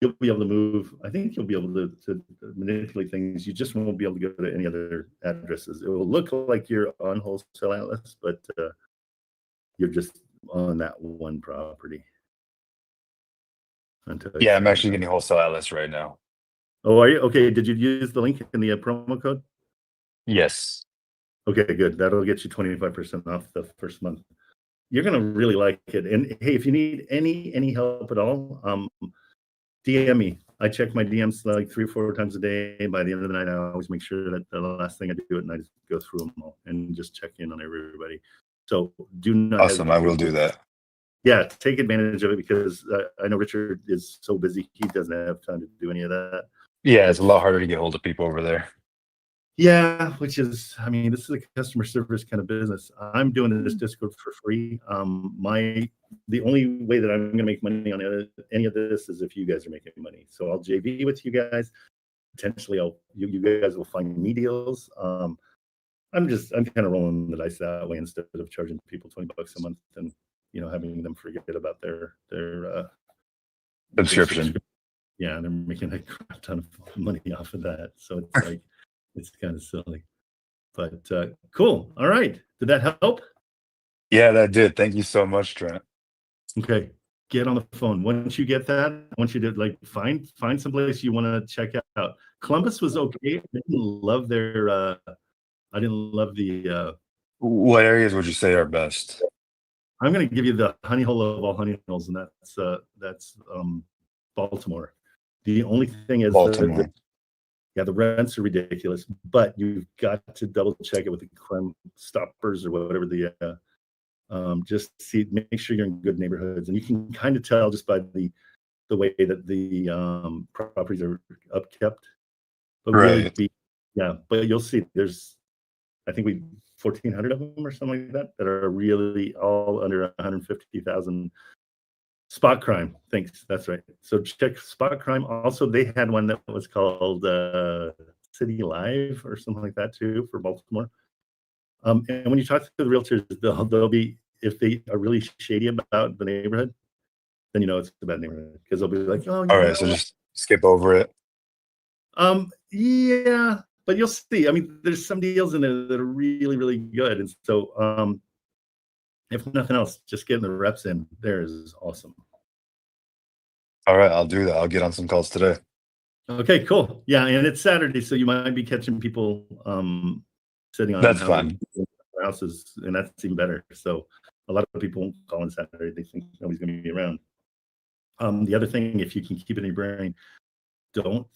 be able to move, I think you'll be able to manipulate things. You just won't be able to go to any other addresses. It will look like you're on Wholesale Atlas, but you're just on that one property. Yeah, I'm actually getting Wholesale Atlas right now. Oh, are you? Okay, did you use the link in the promo code? Yes. Okay, good. That'll get you 25% off the first month. You're gonna really like it. And hey, if you need any help at all, DM me. I check my DMs like 3 or 4 times a day. By the end of the night, I always make sure that the last thing I do at night is go through them all and just check in on everybody. So do not. Awesome. I will do that. Yeah, take advantage of it because I know Richard is so busy. He doesn't have time to do any of that. Yeah, it's a lot harder to get hold of people over there. Yeah, which is, I mean, this is a customer service kind of business. I'm doing this Discord for free. The only way that I'm going to make money on any of this is if you guys are making money. So I'll JV with you guys. Potentially, you guys will find me deals. I'm kind of rolling the dice that way instead of charging people $20 a month and having them forget about their subscription. Yeah, they're making a crap ton of money off of that. So it's like. It's kind of silly, but cool. All right. Did that help? Yeah, that did. Thank you so much, Trent. Okay. Get on the phone. Once you get that, I want you to find some place you want to check out. Columbus was okay. I didn't love the What areas would you say are best? I'm going to give you the honey hole of all honey holes, and that's Baltimore. The only thing is Baltimore. The rents are ridiculous, but you've got to double check it with the crime stoppers or whatever just make sure you're in good neighborhoods. And you can kind of tell just by the way that the properties are upkept. But right. But you'll see I think 1,400 of them or something like that are really all under 150,000. Spot crime. Thanks. That's right. So check spot crime. Also, they had one that was called City Live or something like that too for Baltimore. And when you talk to the realtors, they'll be, if they are really shady about the neighborhood, then it's a bad neighborhood because they'll be like, oh, all right. So just skip over it. Yeah, but you'll see. I mean, there's some deals in there that are really, really good, and so if nothing else, just getting the reps in there is awesome. All right, I'll do that. I'll get on some calls today. Okay, cool. Yeah, and it's Saturday, so you might be catching people sitting on houses, and that's even better. So a lot of people won't call on Saturday. They think nobody's going to be around. The other thing, if you can keep it in your brain, don't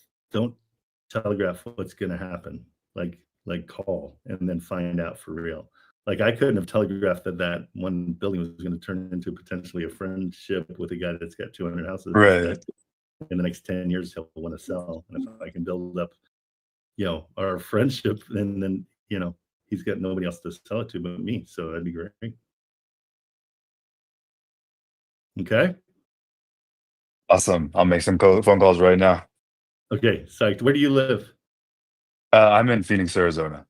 telegraph what's going to happen. Like call and then find out for real. Like I couldn't have telegraphed that one building was going to turn into potentially a friendship with a guy that's got 200 houses. Right. In the next 10 years, he'll want to sell. And if I can build up, our friendship, then he's got nobody else to sell it to but me. So that'd be great. Okay. Awesome. I'll make some phone calls right now. Okay. Psyched. Where do you live? I'm in Phoenix, Arizona.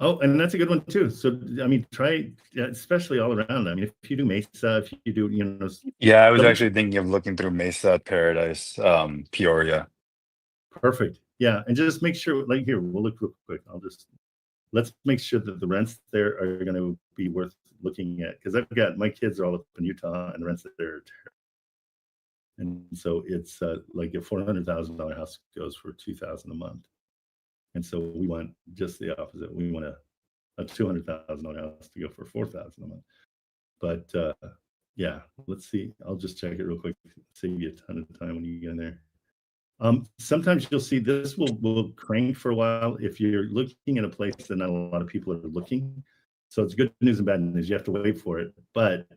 Oh, and that's a good one too. So, I mean, try, especially all around. I mean, if you do Mesa, if you do, Yeah, I was actually thinking of looking through Mesa, Paradise, Peoria. Perfect. Yeah, and just make sure, like here, we'll look real quick. Let's make sure that the rents there are going to be worth looking at, because I've got, my kids are all up in Utah, and the rents there are terrible. And so it's like a $400,000 house goes for $2,000 a month. And so we want just the opposite. We want a $200,000 house to go for $4,000 a month. But yeah, let's see. I'll just check it real quick. Save you a ton of time when you get in there. Sometimes you'll see this will crank for a while if you're looking at a place that not a lot of people are looking. So it's good news and bad news. You have to wait for it, but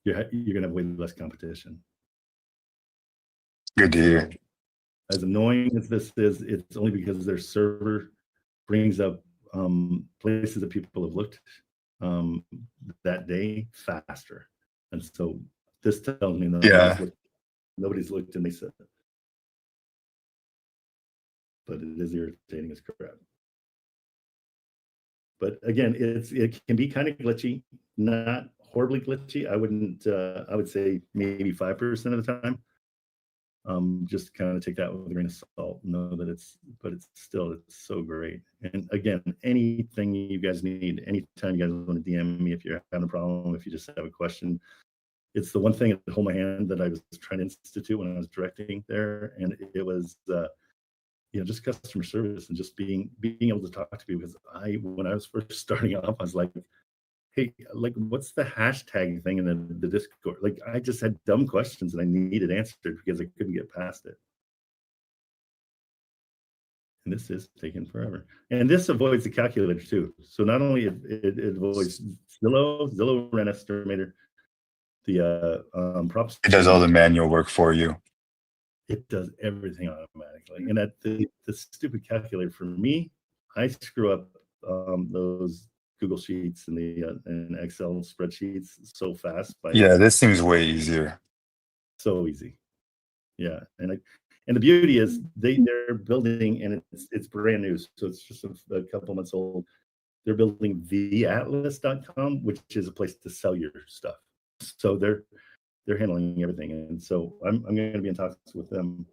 you're going to have way less competition. Good to hear. As annoying as this is, it's only because their server brings up places that people have looked that day faster. And so this tells me that nobody's looked and they said it. But it is irritating as crap. But again, it can be kind of glitchy, not horribly glitchy. I would say maybe 5% of the time. Just kind of take that with a grain of salt. Know that it's so great. And again, anything you guys need, anytime you guys want to DM me if you're having a problem, if you just have a question, it's the one thing at Hold My Hand that I was trying to institute when I was directing there, and it was just customer service and just being able to talk to people. Because when I was first starting off, I was like, hey, like, what's the hashtag thing in the Discord? Like, I just had dumb questions that I needed answered because I couldn't get past it. And this is taking forever. And this avoids the calculator too. So not only it avoids Zillow Rent Estimator, the PropStream. It does all the manual work for you. It does everything automatically. And at the stupid calculator, for me, I screw up those Google Sheets and and Excel spreadsheets so fast. Yeah, this seems way easier. So easy. Yeah, and the beauty is they're building, and it's brand new, so it's just a couple months old. They're building theatlas.com, which is a place to sell your stuff. So they're handling everything, and so I'm going to be in talks with them.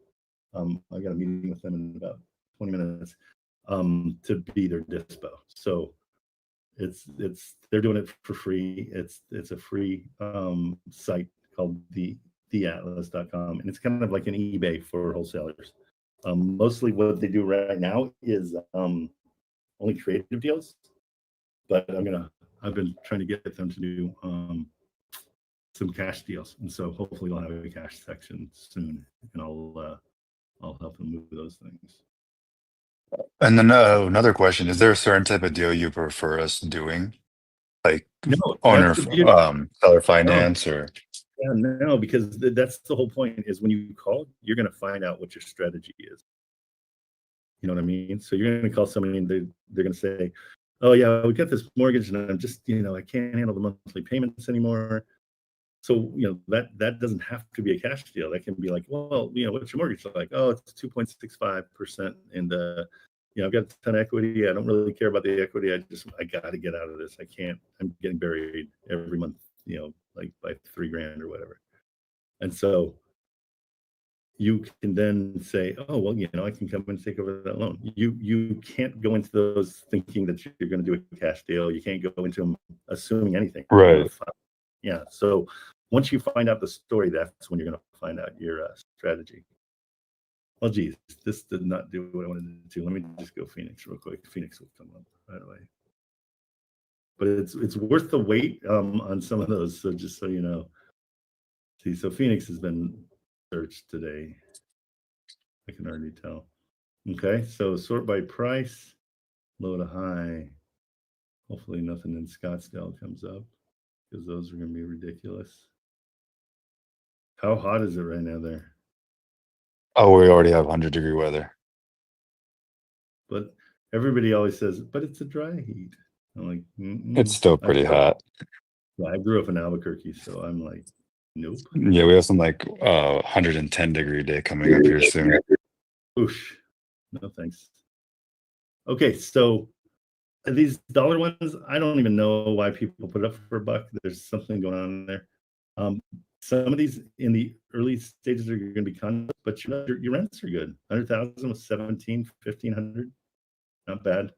I got a meeting with them in about 20 minutes to be their dispo. So they're doing it for free. It's a free site called theatlas.com, and it's kind of like an eBay for wholesalers. Mostly what they do right now is only creative deals, but I've been trying to get them to do some cash deals, and so hopefully we'll have a cash section soon, and I'll help them move those things. And then another question: is there a certain type of deal you prefer us doing, like owner seller finance, or? Yeah, no, because that's the whole point. Is when you call, you're going to find out what your strategy is. You know what I mean? So you're going to call somebody, and they're going to say, "Oh yeah, we got this mortgage, and I'm just I can't handle the monthly payments anymore." So, that doesn't have to be a cash deal. That can be like, well, what's your mortgage like? Oh, it's 2.65%. And, I've got a ton of equity. I don't really care about the equity. I got to get out of this. I can't, I'm getting buried every month, like by $3,000 or whatever. And so you can then say, oh, well, I can come and take over that loan. You can't go into those thinking that you're going to do a cash deal. You can't go into them assuming anything. Right. Yeah. So once you find out the story, that's when you're going to find out your strategy. Well, geez, this did not do what I wanted to do. Let me just go Phoenix real quick. Phoenix will come up right away. But it's worth the wait on some of those. So just so you know. See, so Phoenix has been searched today. I can already tell. Okay, so sort by price, low to high. Hopefully nothing in Scottsdale comes up, because those are going to be ridiculous. How hot is it right now there? Oh, we already have 100-degree weather. But everybody always says, but it's a dry heat. I'm like, it's still pretty hot. Yeah, I grew up in Albuquerque, so I'm like, nope. Yeah, we have some like 110-degree day coming up here soon. Oosh. No thanks. Okay, so these dollar ones, I don't even know why people put it up for $1. There's something going on there. Some of these in the early stages are going to be condos, but your rents are good. 100,000 with 1,500, not bad.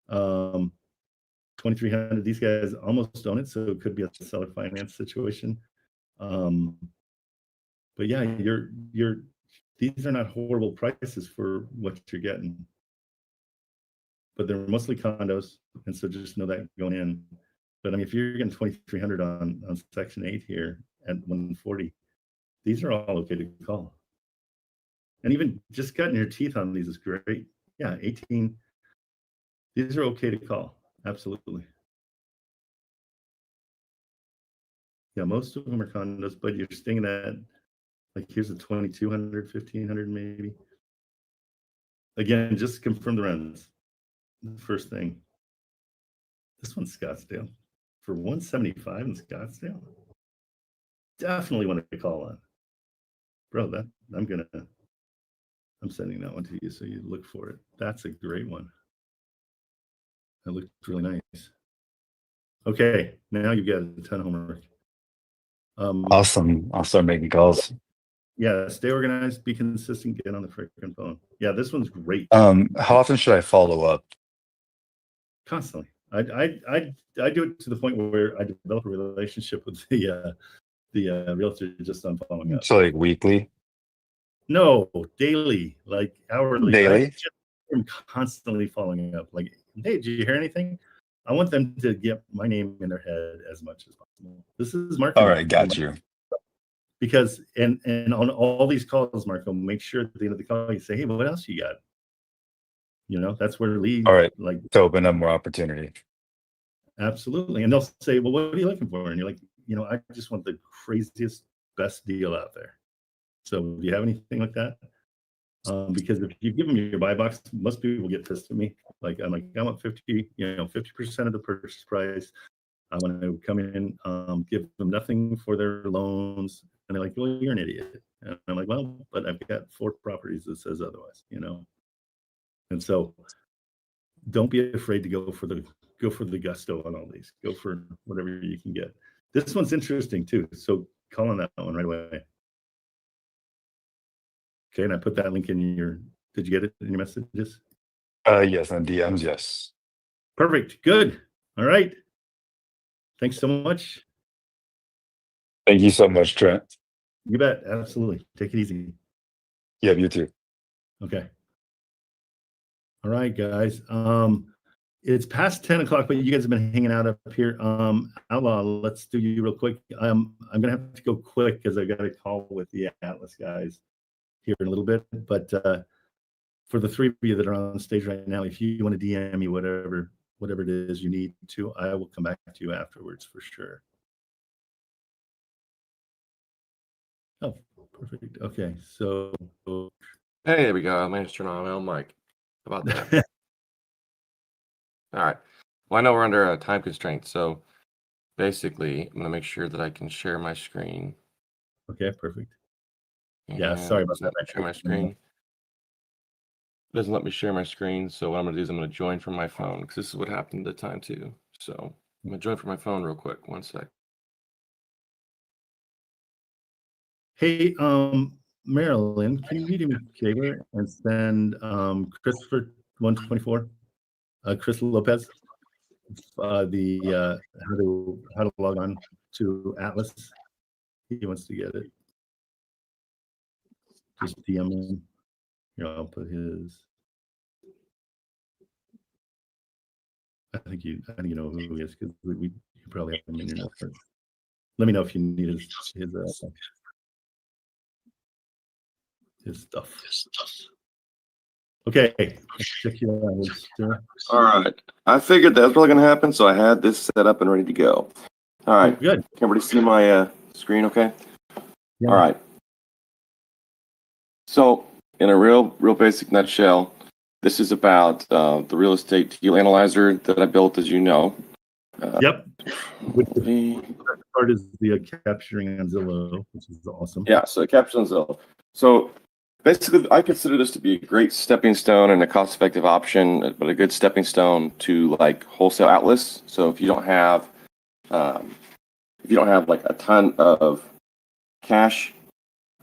2,300. These guys almost own it, so it could be a seller finance situation. But yeah, these are not horrible prices for what you're getting. But they're mostly condos, and so just know that going in. But I mean, if you're getting 2,300 on Section 8 here at 140, these are all okay to call. And even just cutting your teeth on these is great. Yeah, 18. These are okay to call. Absolutely. Yeah, most of them are condos, but you're staying at, like, here's a 2,200, 1,500 maybe. Again, just confirm the rents. First thing. This one's Scottsdale for 175 in Scottsdale. Definitely want to call on, bro. That I'm sending that one to you so you look for it. That's a great one. That looks really nice. Okay, now you've got a ton of homework. Awesome. I'll start making calls. Yeah, stay organized, be consistent, get on the freaking phone. Yeah, this one's great. How often should I follow up? Constantly. I do it to the point where I develop a relationship with the realtor just on following up. So like weekly? No, daily, like hourly. Daily? I'm constantly following up. Like, hey, did you hear anything? I want them to get my name in their head as much as possible. This is marketing. All right, got you. Because and on all these calls, Marco, make sure at the end of the call you say, hey, what else you got? You know, that's where leads. All right, like to open up more opportunity. Absolutely. And they'll say, well, what are you looking for? And you're like, you know, I just want the craziest, best deal out there. So do you have anything like that? Because if you give them your buy box, most people get pissed at me. Like, I'm like, I want 50% of the purchase price. I want to come in, give them nothing for their loans. And they're like, well, you're an idiot. And I'm like, well, but I've got 4 properties that says otherwise, you know? And so don't be afraid to go for the gusto on all these. Go for whatever you can get. This one's interesting too. So call on that one right away. Okay, and I put that link in your, did you get it in your messages? Yes, on DMs, yes. Perfect, good. All right. Thanks so much. Thank you so much, Trent. You bet, absolutely. Take it easy. Yeah, you too. Okay. All right, guys. It's past 10 o'clock, but you guys have been hanging out up here. Outlaw, let's do you real quick. I'm gonna have to go quick because I got a call with the Atlas guys here in a little bit. But for the 3 of you that are on stage right now, if you want to DM me whatever it is you need to, I will come back to you afterwards for sure. Oh, perfect. Okay, so Hey, there we go. I managed to turn on my own mic. How about that? All right. Well, I know we're under a time constraint, so basically, I'm going to make sure that I can share my screen. Okay, perfect. Yeah, sorry about that. Share my screen. It doesn't let me share my screen, so what I'm going to do is I'm going to join from my phone, because this is what happened at the time, too. So I'm going to join from my phone real quick. One sec. Hey, Marilyn, can you do me a favor and send Christopher 124, Chris Lopez, how to log on to Atlas? He wants to get it. Just DM him. Here, I'll put his. I think you know who he is because you probably have him in your notes. Let me know if you need his stuff. Okay, check you out. All right. I figured that was probably going to happen, so I had this set up and ready to go. All right. Good. Can everybody see my screen okay? Yeah. All right. So in a real basic nutshell, this is about the real estate deal analyzer that I built, as you know. Yep. With the part is the capturing on Zillow, which is awesome. Yeah, so it captures on Zillow. So basically, I consider this to be a great stepping stone and a cost-effective option, but a good stepping stone to like wholesale outlets. So if you don't have like a ton of cash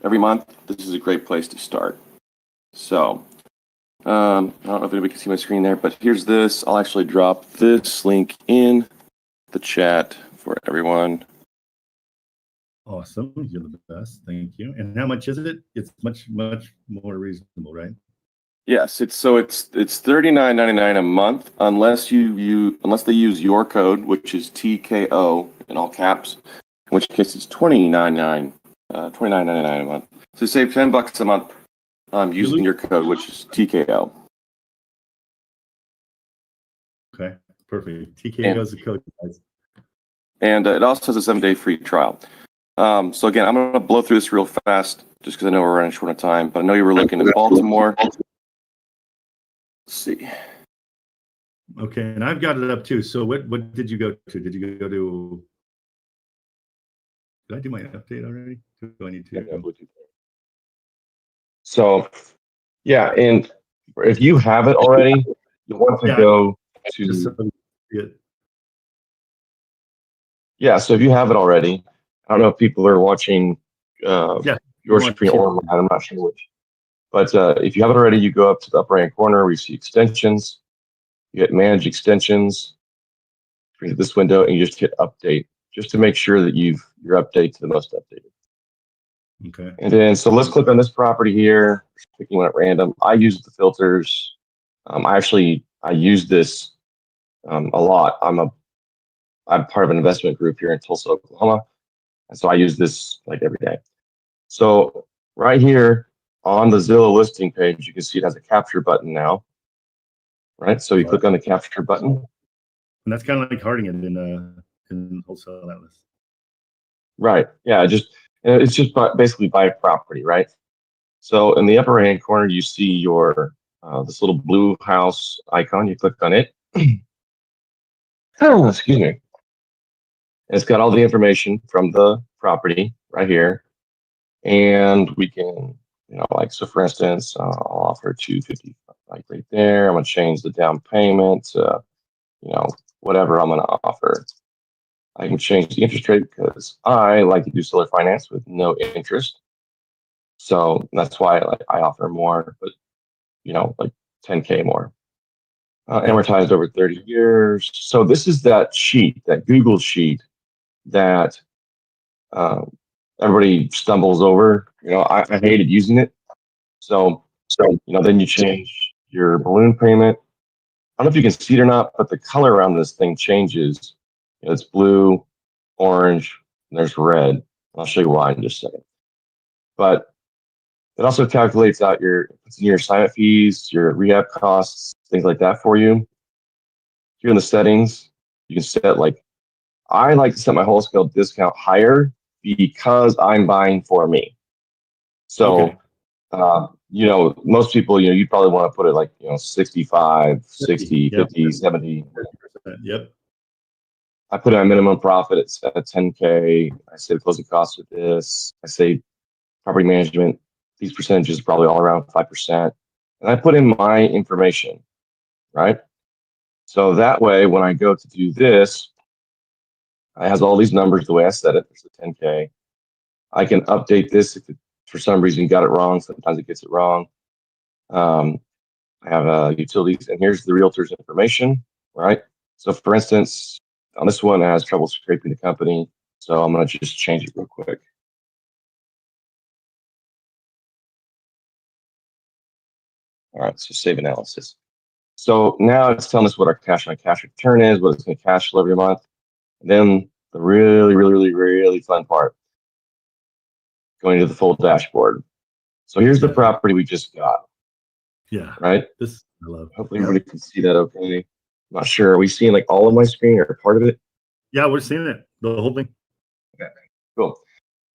every month, this is a great place to start. So I don't know if anybody can see my screen there, but here's this. I'll actually drop this link in the chat for everyone. Awesome. You're the best. Thank you. And how much is it? It's much more reasonable, right? Yes, it's $39.99 a month unless they use your code, which is TKO in all caps, in which case it's $29.99 a month. So save $10 a month using your code, which is TKO. Okay, perfect. TKO is the code, guys. And it also has a 7-day free trial. So again, I'm going to blow through this real fast just because I know we're running short on time, but I know you were looking at Baltimore. Let's see. Okay, and I've got it up too. So what did you go to? Did you go to? Did I do my update already? Do I need to? So, yeah, and if you have it already, you want to go to. Yeah, so if you have it already, I don't know if people are watching your screen or mine, I'm not sure which. But if you have it already, you go up to the upper right corner where you see extensions. You hit manage extensions, bring to this window, and you just hit update, just to make sure that you're updated to the most updated. Okay. And then, so let's click on this property here, picking one at random. I use the filters. I use this a lot. I'm part of an investment group here in Tulsa, Oklahoma. And so I use this like every day. So right here on the Zillow listing page, you can see it has a capture button now. Right. So you click on the capture button. And that's kind of like harding it in Wholesale Atlas. Right. Yeah. It's just basically by property, right? So in the upper right hand corner, you see your this little blue house icon. You click on it. Oh, excuse me. It's got all the information from the property right here, and we can, like, so for instance, I'll offer $250, like right there. I'm gonna change the down payment to, whatever I'm gonna offer. I can change the interest rate because I like to do seller finance with no interest. So that's why I offer more, but like 10K more. Amortized over 30 years. So this is that sheet, that Google sheet that everybody stumbles over. I hated using it. So then you change your balloon payment. I don't know if you can see it or not, but the color around this thing changes. It's blue, orange, and there's red. I'll show you why in just a second. But it also calculates out your assignment fees, your rehab costs, things like that for you. Here in the settings, you can set I like to set my wholesale discount higher because I'm buying for me. So, most people, you'd probably want to put it 65, 60, 50, 70. Yep. I put in my minimum profit at 10K. I say the closing costs with this. I say property management, these percentages are probably all around 5%. And I put in my information, right? So that way, when I go to do this, it has all these numbers the way I said it. There's the 10K. I can update this if it, for some reason, got it wrong. Sometimes it gets it wrong. I have utilities, and here's the realtor's information, right? So for instance, on this one, it has trouble scraping the company. So I'm going to just change it real quick. All right, so save analysis. So now it's telling us what our cash on cash return is, what it's going to cash flow every month. And then the really, really, really, really fun part, going to the full dashboard. So here's the property we just got. Yeah. Right? This I love. Hopefully everybody can see that okay. I'm not sure. Are we seeing all of my screen or part of it? Yeah, we're seeing it. The whole thing. Okay, cool.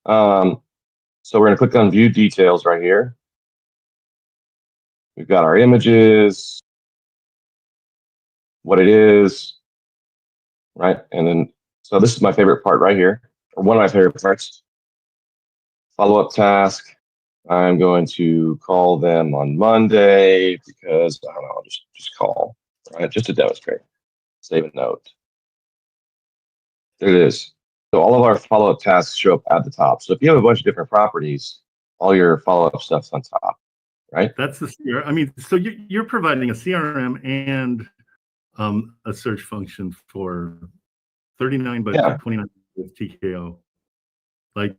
So we're going to click on view details right here. We've got our images, what it is, right? And then, so this is my favorite part right here, or one of my favorite parts. Follow-up task. I'm going to call them on Monday because I don't know, I'll just call, right? Just to demonstrate. Save a note. There it is. So all of our follow-up tasks show up at the top. So if you have a bunch of different properties, all your follow-up stuff's on top, right? That's the CRM. I mean, so you're providing a CRM and a search function for 39 by 29 with TKO. Like,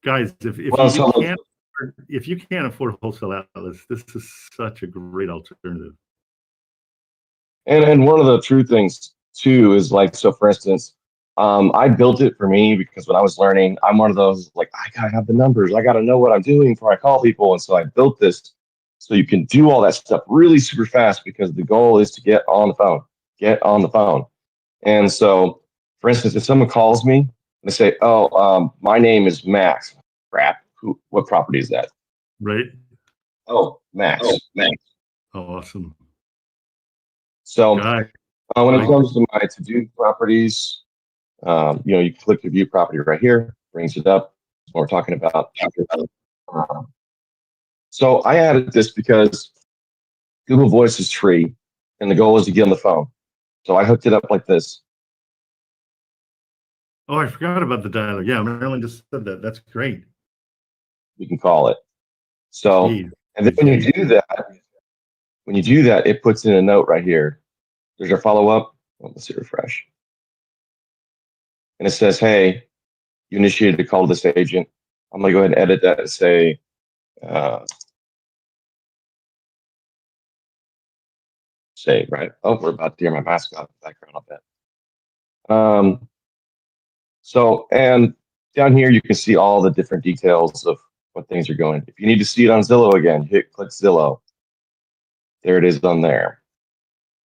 guys, if you can't afford Wholesale Atlas, this is such a great alternative. And one of the true things too is like, so for instance, I built it for me because when I was learning, I'm one of those like, I gotta have the numbers, I gotta know what I'm doing before I call people, and so I built this so you can do all that stuff really super fast because the goal is to get on the phone. And so, for instance, if someone calls me and they say, "Oh, my name is Max," crap, what property is that? Right. Oh, Max. Oh, awesome. So when it comes to my to-do properties, you click the view property right here, brings it up. What we're talking about. So I added this because Google Voice is free, and the goal is to get on the phone. So I hooked it up like this. Oh, I forgot about the dialer. Yeah, Marilyn just said that. That's great. You can call it. So, and then when you do that, it puts in a note right here. There's your follow-up. Let's see, refresh. And it says, hey, you initiated a call to this agent. I'm going to go ahead and edit that and say, save, right? Oh, we're about to hear my mascot in the background of that. So, and down here, you can see all the different details of what things are going. If you need to see it on Zillow again, click Zillow. There it is on there.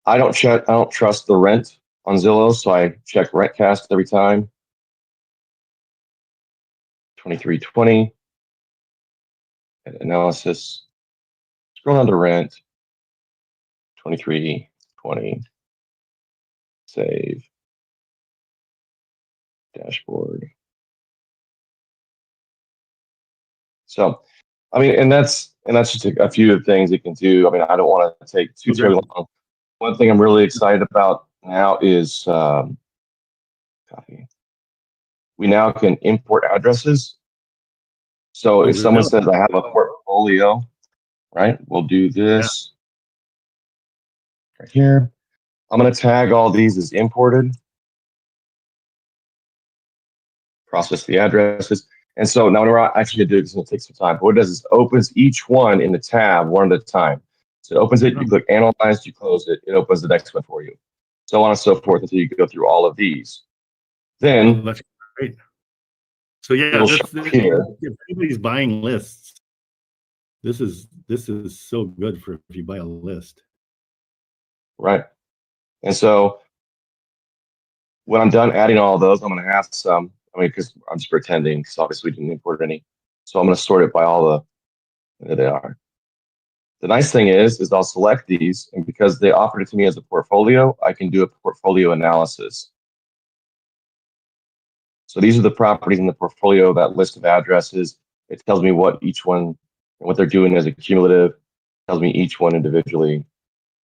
I don't trust the rent on Zillow, so I check RentCast every time. 2320. Analysis. Scroll down to rent. 2320. Save. Dashboard. So, I mean, and that's just a few of the things you can do. I mean, I don't want to take too long. One thing I'm really excited about now is copy. We now can import addresses. So if someone says I have a portfolio, right? We'll do this right here. I'm going to tag all these as imported. Process the addresses. And so now we're actually going to do it, it's going to take some time. But what it does is opens each one in the tab one at a time. So it opens it, you click analyze, you close it, it opens the next one for you. So on and so forth until you go through all of these. Then that's great. So yeah, if anybody's buying lists, this is so good for if you buy a list. Right. And so when I'm done adding all of those, I'm going to have some. I mean, because I'm just pretending, because obviously we didn't import any. So I'm going to sort it by all there they are. The nice thing is I'll select these, and because they offered it to me as a portfolio, I can do a portfolio analysis. So these are the properties in the portfolio, that list of addresses. It tells me what each one, what they're doing as a cumulative. It tells me each one individually,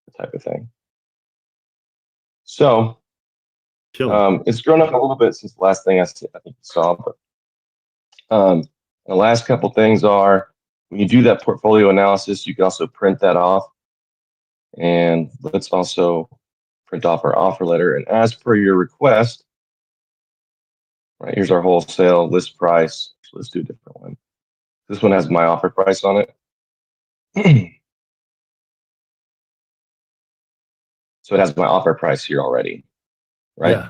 the type of thing. So it's grown up a little bit since the last thing I think you saw. But the last couple things are, when you do that portfolio analysis, you can also print that off. And let's also print off our offer letter. And as per your request, right, here's our wholesale list price. So let's do a different one. This one has my offer price on it. So it has my offer price here already, right? Yeah.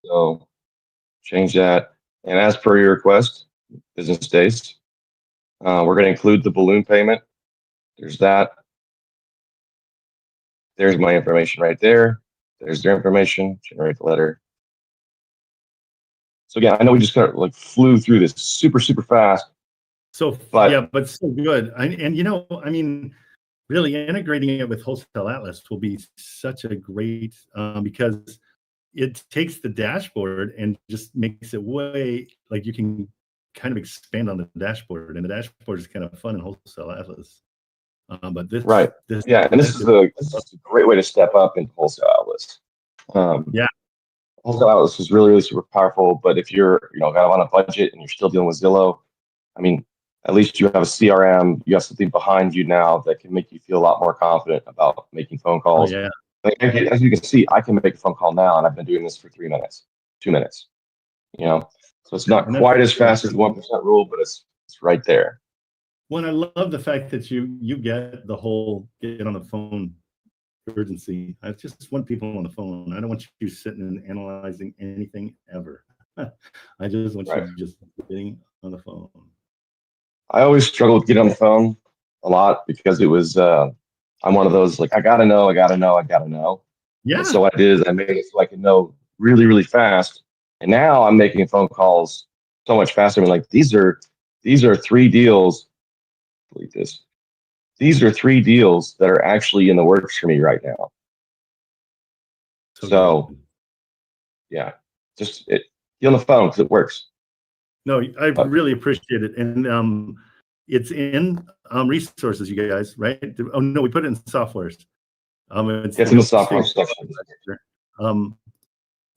So change that. And as per your request, business days, we're going to include the balloon payment. There's that. There's my information right there. There's their information. Generate the letter. So again, I know we just kind of like flew through this super fast. So but so good. And I mean, really integrating it with Wholesale Atlas will be such a great because it takes the dashboard and just makes it way, like, you can kind of expand on the dashboard, and the dashboard is kind of fun in Wholesale Atlas. But this, right, yeah, and this is a great way to step up into Wholesale Atlas. Yeah, Wholesale Atlas is really super powerful. But if you're kind of on a budget and you're still dealing with Zillow, I mean, at least you have a CRM. You have something behind you now that can make you feel a lot more confident about making phone calls. Oh, yeah. Like, as you can see, I can make a phone call now, and I've been doing this for 3 minutes, 2 minutes. So it's not quite as fast as the 1% rule, but it's right there. Well, I love the fact that you get the whole get on the phone urgency. I just want people on the phone. I don't want you sitting and analyzing anything ever. I just want you just getting on the phone. I always struggle with getting on the phone a lot because it was I'm one of those, like, I gotta know. Yeah. And so what I did is I made it so I could know really, really fast. And now I'm making phone calls so much faster. I mean, like, these are 3 deals. Delete this. These are 3 deals that are actually in the works for me right now. So yeah, just get on the phone because it works. No, I really appreciate it. And it's in resources, you guys, right? Oh, no, we put it in softwares. It's in the software section.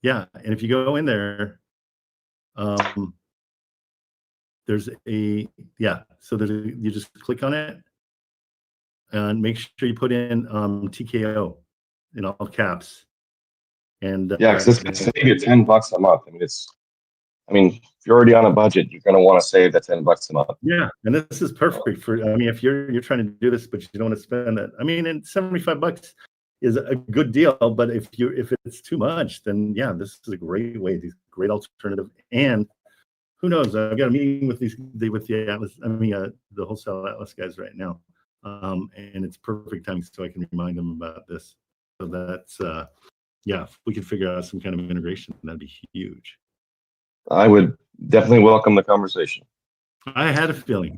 Yeah, and if you go in there, there's you just click on it and make sure you put in TKO in all caps. And because it's going to save you $10 a month. I mean, if you're already on a budget, you're going to want to save that $10 a month. Yeah, and this is perfect for. I mean, if you're trying to do this, but you don't want to spend it. I mean, and $75 is a good deal. But if it's too much, then yeah, this is a great way. These great alternative. And who knows? I've got a meeting with the Atlas. The Wholesale Atlas guys right now, and it's perfect timing so I can remind them about this. So that's if we could figure out some kind of integration, that'd be huge. I would definitely welcome the conversation. I had a feeling.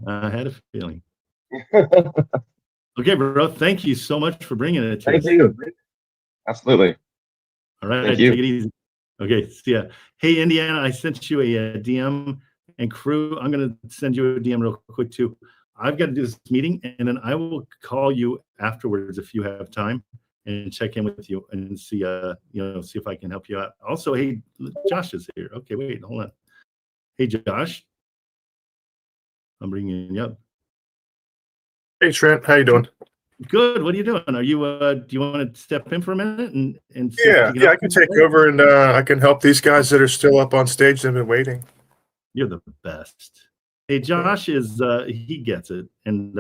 Okay, bro. Thank you so much for bringing it. Thank you. Absolutely. All right. Thank you. Take it easy. Okay. See ya. Hey, Indiana, I sent you a DM, and crew, I'm going to send you a DM real quick too. I've got to do this meeting, and then I will call you afterwards if you have time and check in with you and see, see if I can help you out. Also, hey, Josh is here. Okay, wait, hold on. Hey, Josh. I'm bringing you up. Hey, Trent, how you doing? Good. What are you doing? Are you? Do you want to step in for a minute and yeah, I can take over and I can help these guys that are still up on stage. They've been waiting. You're the best. Hey, Josh is he gets it, and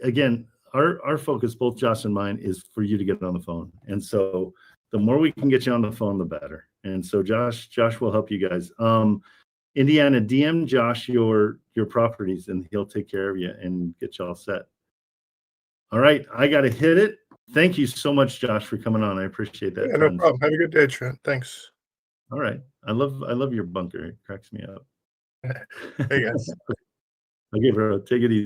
again, our focus, both Josh and mine, is for you to get on the phone, and so the more we can get you on the phone, the better. And so Josh will help you guys. Indiana, DM Josh your properties, and he'll take care of you and get you all set. All right, I got to hit it. Thank you so much, Josh, for coming on. I appreciate that. Yeah, no problem. Have a good day, Trent. Thanks. All right, I love your bunker. It cracks me up. Hey guys. Okay, bro, take it easy.